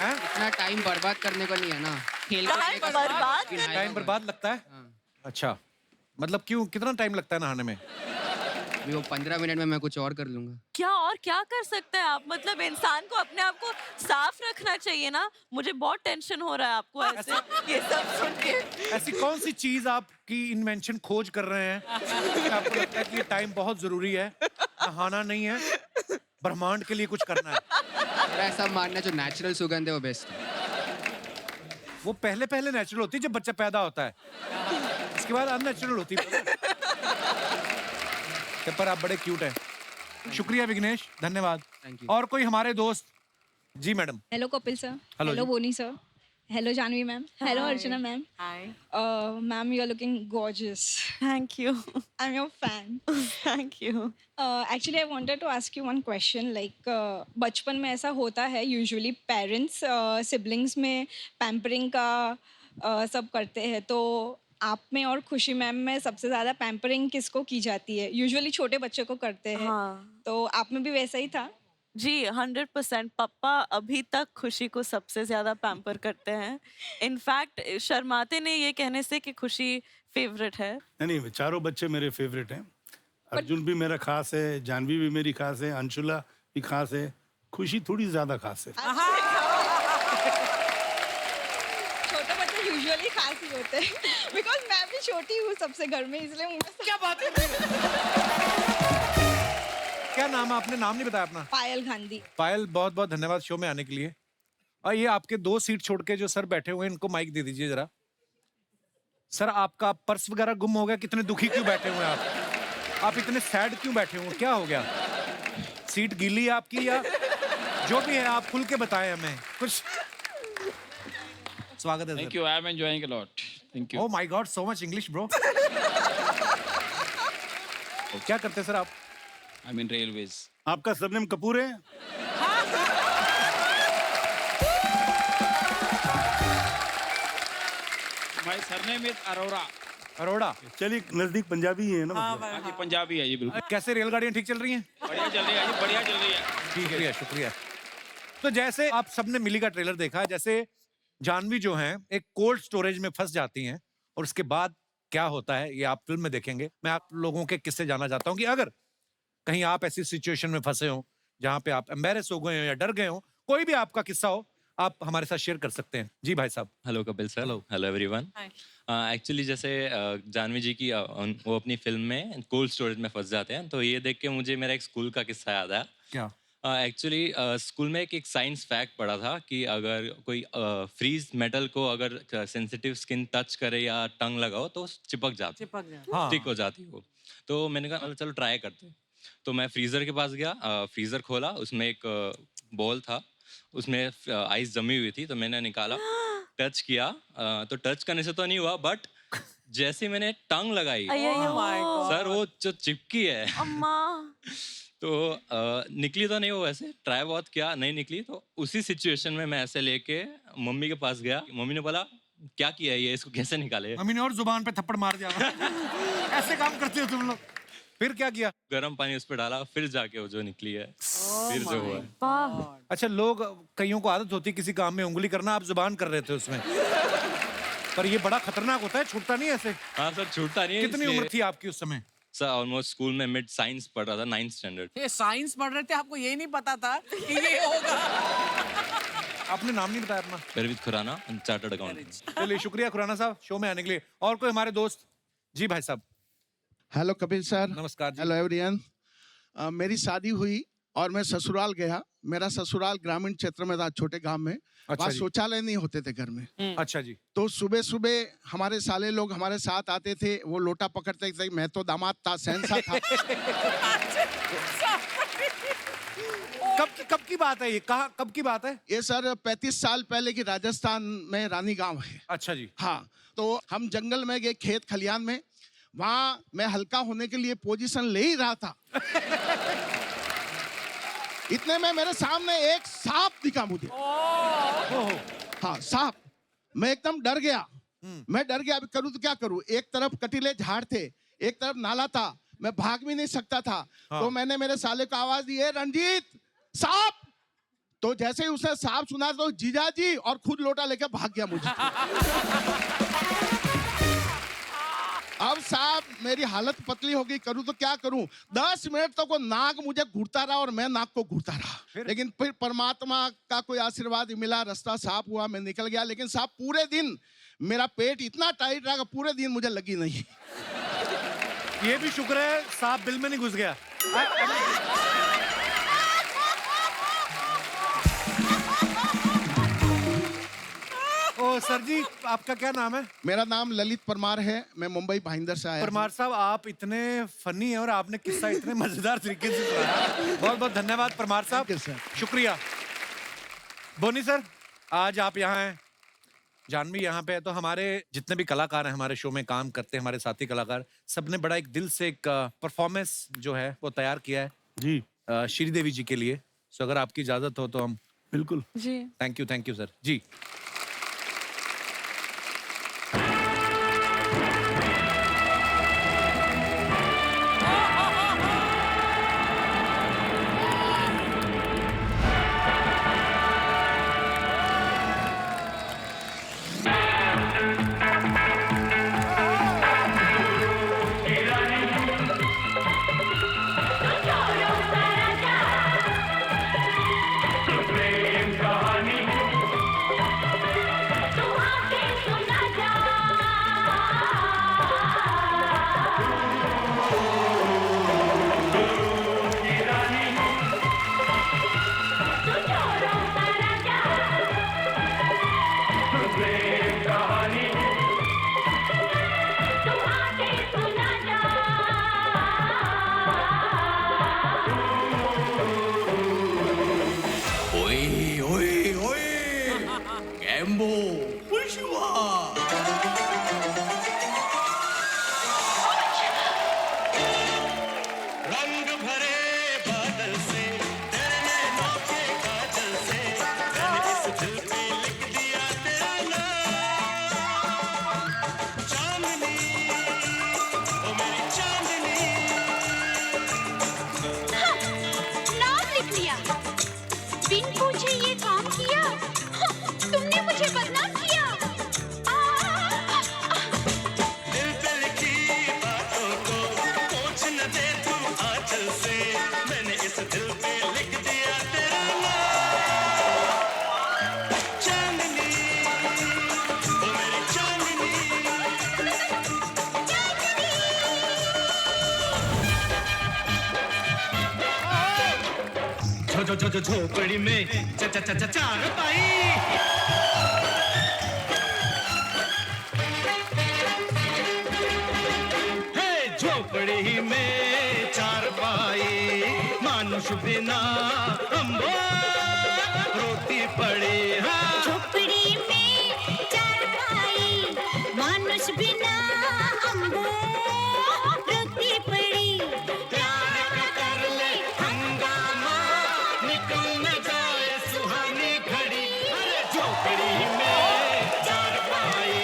हैं? इतना टाइम बर्बाद करने को नहीं है ना, खेल टाइम बर्बाद करने- टाइम बर्बाद लगता है? अच्छा, मतलब क्यों, कितना टाइम लगता है नहाने में? अभी वो 15 मिनट में मैं कुछ और कर लूंगा। क्या कर सकते हैं आप? मतलब इंसान को अपने आप को साफ रखना चाहिए ना। मुझे बहुत टेंशन हो रहा है आपको ऐसे ये सब सुन के। ऐसी कौन सी चीज आपकी इन्वेंशन खोज कर रहे हैं कि आपको लगता है कि ये टाइम बहुत जरूरी है, नहाना नहीं है, ब्रह्मांड के लिए कुछ करना है? मेरा ऐसा मानना है जो नेचुरल सुगंध है वो बेस्ट है। वो पहले पहले नेचुरल होती है जब बच्चा पैदा होता है, उसके बाद अननेचुरल होती है। पर आप बड़े क्यूट हैं। शुक्रिया विघ्नेश, धन्यवाद। Thank you. और कोई हमारे दोस्त? जी madam. Hello Kapil sir, Hello hello जी। Boney sir, hello Janhvi ma'am, hello Hi. Archana ma'am, hi, ma'am you are looking gorgeous, thank you, I am your fan. Thank you. Actually I wanted to ask you one question, like बचपन में ऐसा होता है usually parents siblings में pampering का सब करते हैं, तो आप में और खुशी मैम में सबसे ज़्यादा पैम्परिंग किसको की जाती है? यूजुअली छोटे बच्चे को करते हैं, हाँ तो आप में भी वैसा ही था? जी, 100% पापा अभी तक खुशी को सबसे ज्यादा पैम्पर करते हैं। इनफैक्ट शर्माते नहीं ये कहने से कि खुशी फेवरेट है। नहीं, चारों बच्चे मेरे फेवरेट हैं। अर्जुन भी मेरा खास है, जानवी भी मेरी खास है, अंशुला भी खास है, खुशी थोड़ी ज्यादा खास है। छोटे बच्चे यूजुअली खास ही होते हैं, बिकॉज मैं भी छोटी हूँ सबसे घर में, इसलिए मुझे क्या बात है? क्या नाम है? आपने नाम नहीं बताया अपना। पायल गांधी। पायल, बहुत बहुत धन्यवाद शो में आने के लिए। और ये आपके 2 सीट छोड़ के जो सर बैठे हुए हैं, इनको माइक दे दीजिए जरा। सर, आपका पर्स वगैरह गुम हो गया? कितने दुखी क्यों बैठे हुए हैं आप इतने सैड क्यों बैठे हुए हैं? क्या हो गया? सीट गीली है आपकी या जो भी है? आप खुल के बताएं हमें कुछ। स्वागत है। Thank you. I am enjoying a lot. Thank you. Oh my God, so much English bro. क्या करते हैं सर आप? I'm in railways. आपका सरनेम कपूर है? My surname is Arora. Arora. चलिए, नजदीक पंजाबी ही है ना मतलब। हाँ जी, पंजाबी है ये बिल्कुल। कैसे रेलगाड़ियां ठीक चल रही हैं? बढ़िया चल रही है जी, बढ़िया चल रही है। शुक्रिया शुक्रिया। तो जैसे आप सबने मिली का ट्रेलर देखा, जैसे जानवी जो हैं एक कोल्ड स्टोरेज में फंस जाती हैं और उसके बाद क्या होता है ये आप फिल्म में देखेंगे। मैं आप लोगों के किस्से जानना चाहता हूँ कि अगर कहीं आप ऐसी सिचुएशन में फंसे हो जहाँ पे आप एम्बेरस हो गए हो या डर गए हो, कोई भी आपका किस्सा हो, आप हमारे साथ शेयर कर सकते हैं। जी भाई साहब। Hello Kapil sir. Hello. Hello everyone. Actually जैसे जानवी जी की वो अपनी फिल्म में कोल्ड स्टोरेज में फंस जाते हैं, तो ये देख के मुझे मेरा एक स्कूल का किस्सा याद आया। क्या? एक्चुअली स्कूल में एक साइंस फैक्ट पढ़ा था कि अगर कोई फ्रीज मेटल को अगर सेंसिटिव स्किन टच करे या टंग लगाओ तो चिपक जाती है, हाँ। स्टिक हो जाती है वो। तो मैंने कहा चलो ट्राई करते हैं। तो मैं फ्रीजर के पास गया, फ्रीजर खोला, उसमें एक बॉल था, उसमें आइस जमी हुई थी, तो मैंने निकाला, टच किया, तो टच करने से तो नहीं हुआ, बट जैसे मैंने टंग लगाई सर वो जो चिपकी है अम्मा। तो निकली तो नहीं वो, वैसे ट्राई बहुत किया, नहीं निकली। तो उसी सिचुएशन में मैं ऐसे लेके मम्मी के पास गया, मम्मी ने बोला क्या किया ये, इसको कैसे निकाले? मम्मी ने और जुबान पे थप्पड़ मार दिया। ऐसे काम करते हो तुम लोग? फिर क्या किया? गर्म पानी उस पर डाला, फिर जाके वो जो निकली है, फिर जो हुआ है। वाह। अच्छा, लोग कईयों को आदत होती है किसी काम में उंगली करना, आप जुबान कर रहे थे उसमें। पर ये बड़ा खतरनाक होता है, छूटता नहीं ऐसे। हाँ सर, छूटता नहीं है। कितनी उम्र थी आपकी उस समय? सर ऑलमोस्ट स्कूल में मिड साइंस पढ़ रहा था, 9th स्टैंडर्ड। ये साइंस पढ़ रहे थे, आपको ये नहीं पता था कि ये होगा? आपने नाम नहीं बताया अपना? परवित खुराना, चार्टर्ड अकाउंटेंट। चलिए शुक्रिया खुराना साहब शो में आने के लिए। और कोई हमारे दोस्त? जी भाई साहब। Hello Kapil sir. नमस्कार जी। Hello everyone. मेरी शादी हुई और मैं ससुराल गया। मेरा ससुराल ग्रामीण क्षेत्र में था, छोटे गांव में। अच्छा वहाँ जी। शौचालय नहीं होते थे घर में। अच्छा जी। तो सुबह सुबह हमारे साले लोग हमारे साथ आते थे, वो लोटा पकड़ते थे, मैं तो दामाद था, सहनसा था। कब की बात है ये? कहाँ, कब की बात है? ये सर 35 साल पहले की राजस्थान में रानी गांव है। अच्छा जी। हाँ, तो हम जंगल में गए, खेत खलियान में, वहां मैं हल्का होने के लिए पोजीशन ले ही रहा था। इतने में मेरे सामने एक सांप दिखा मुझे। हाँ, सांप। मैं एकदम डर गया। मैं डर गया, अभी करूँ तो क्या करूँ। एक तरफ कटीले झाड़ थे, एक तरफ नाला था, मैं भाग भी नहीं सकता था। तो मैंने मेरे साले को आवाज दी, "ए रंजीत, सांप!" तो जैसे ही उसने सांप सुना तो जीजाजी और खुद लोटा लेकर भाग गया मुझे। अब साहब मेरी हालत पतली हो गई, करूं तो क्या करूं। 10 मिनट तक वो नाग मुझे घूरता रहा और मैं नाग को घूरता रहा। लेकिन फिर परमात्मा का कोई आशीर्वाद मिला, रास्ता साफ हुआ, मैं निकल गया। लेकिन साहब पूरे दिन मेरा पेट इतना टाइट रहा कि पूरे दिन मुझे लगी नहीं। ये भी शुक्र है सांप बिल में नहीं घुस गया। ओ सर जी, आपका क्या नाम है? मेरा नाम ललित परमार है, मैं मुंबई भाईंदर से आया। परमार साहब, आप इतने फनी हैं और आपने किस्सा इतने मजेदार तरीके से सुनाया। बहुत बहुत धन्यवाद परमार साहब, शुक्रिया। बोनी सर, आज आप यहाँ हैं, जानवी यहाँ पे है, तो हमारे जितने भी कलाकार हैं हमारे शो में काम करते हैं, हमारे साथी कलाकार, सबने बड़ा एक दिल से एक परफॉर्मेंस जो है वो तैयार किया है जी श्रीदेवी जी के लिए। सो अगर आपकी इजाजत हो तो हम बिल्कुल जी। थैंक यू सर जी। झोपड़ी में चार पाई। झोपड़ी में चार पाई, मानुष बिना अम्बो रोती पड़ी। हाँ, झोपड़ी में चार पाई, मानुष बिना अम्बो रोती पड़ी। प्यार का कर ले हंगामा, निकल न जाए सुहानी घड़ी। अरे झोपड़ी में चार पाई,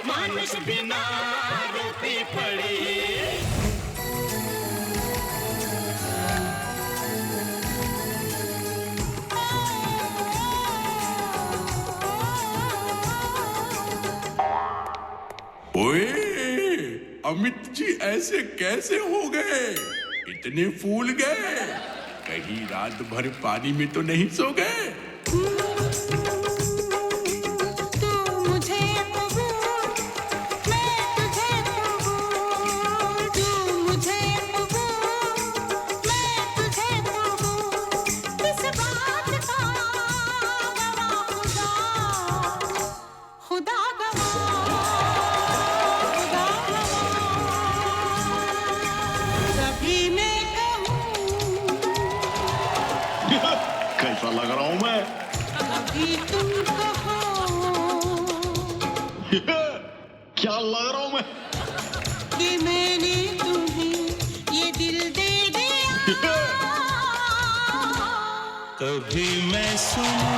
मानुष बिना रोती पड़ी। ओए, अमित जी ऐसे कैसे हो गए? इतने फूल गए, कहीं रात भर पानी में तो नहीं सो गए? कैसा लग रहा हूं मैं? क्या लग रहा हूं मैं? कि मैंने तुम्हें ये दिल दे दिया। कभी मैं सुनूं,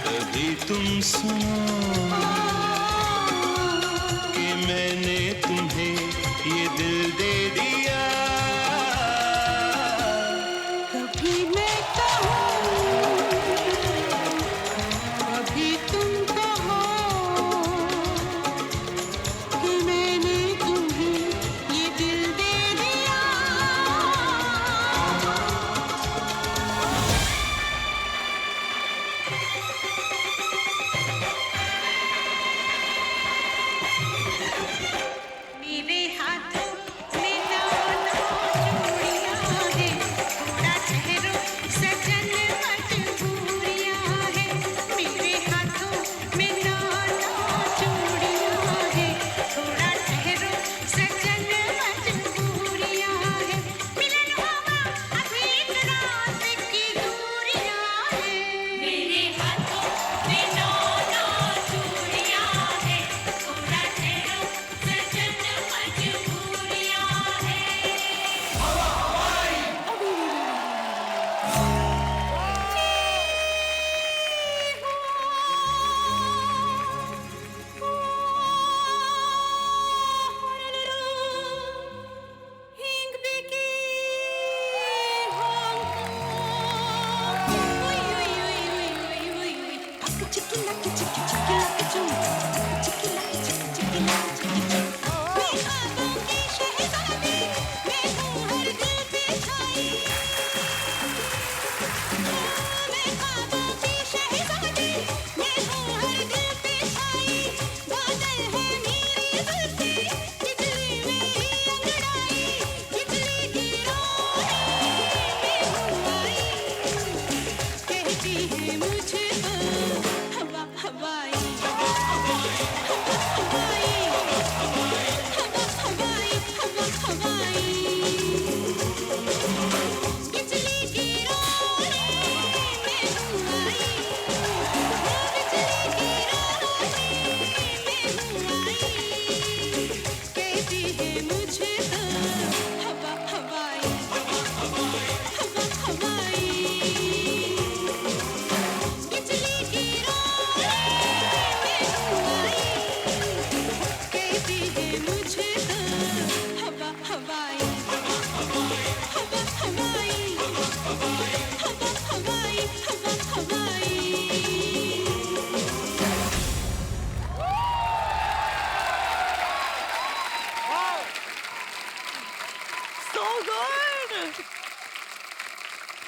कभी तुम सुनो कि मैंने तुम्हें ये दिल दे दिया। कभी मैं कहूँ, कभी तुम कहो कि मैंने तुम्हें ये दिल दे दिया। मेरे हाथों में चूड़ियां हैं, थोड़ा ठहरो सजन मजबूरियां हैं। मेरे हाथों में चूड़ियां हैं, थोड़ा ठहरो सजन मजबूरियां हैं। मिलन होगा अभी एक रात की दूरियां हैं। मेरे हाथों में चूड़ियां हैं, थोड़ा ठहरो सजन मजबूरियां हैं।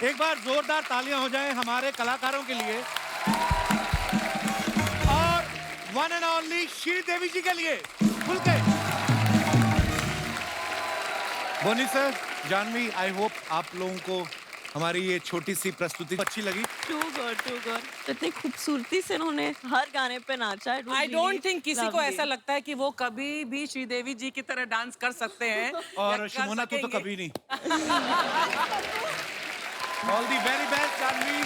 एक बार जोरदार तालियां हो जाएं हमारे कलाकारों के लिए और वन एंड ओनली श्रीदेवी जी के लिए। खुल के बोनी सर, जानवी, आई होप आप लोगों को हमारी ये छोटी सी प्रस्तुति अच्छी लगी। Too good. इतनी खूबसूरती से उन्होंने हर गाने पे नाचा है। आई डोंट थिंक किसी को ऐसा लगता है कि वो कभी भी श्रीदेवी जी की तरह डांस कर सकते हैं और या कर शिमोना तो सकेंगे। कभी नहीं। All the very best Janhvi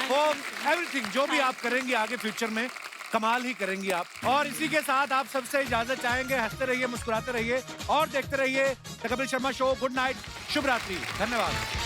for everything. जो भी आप करेंगे आगे फ्यूचर में कमाल ही करेंगी आप। और इसी के साथ आप सबसे इजाजत चाहेंगे। हंसते रहिए, मुस्कुराते रहिए और देखते रहिए the Kapil Sharma show. Good night, शुभ रात्रि, धन्यवाद।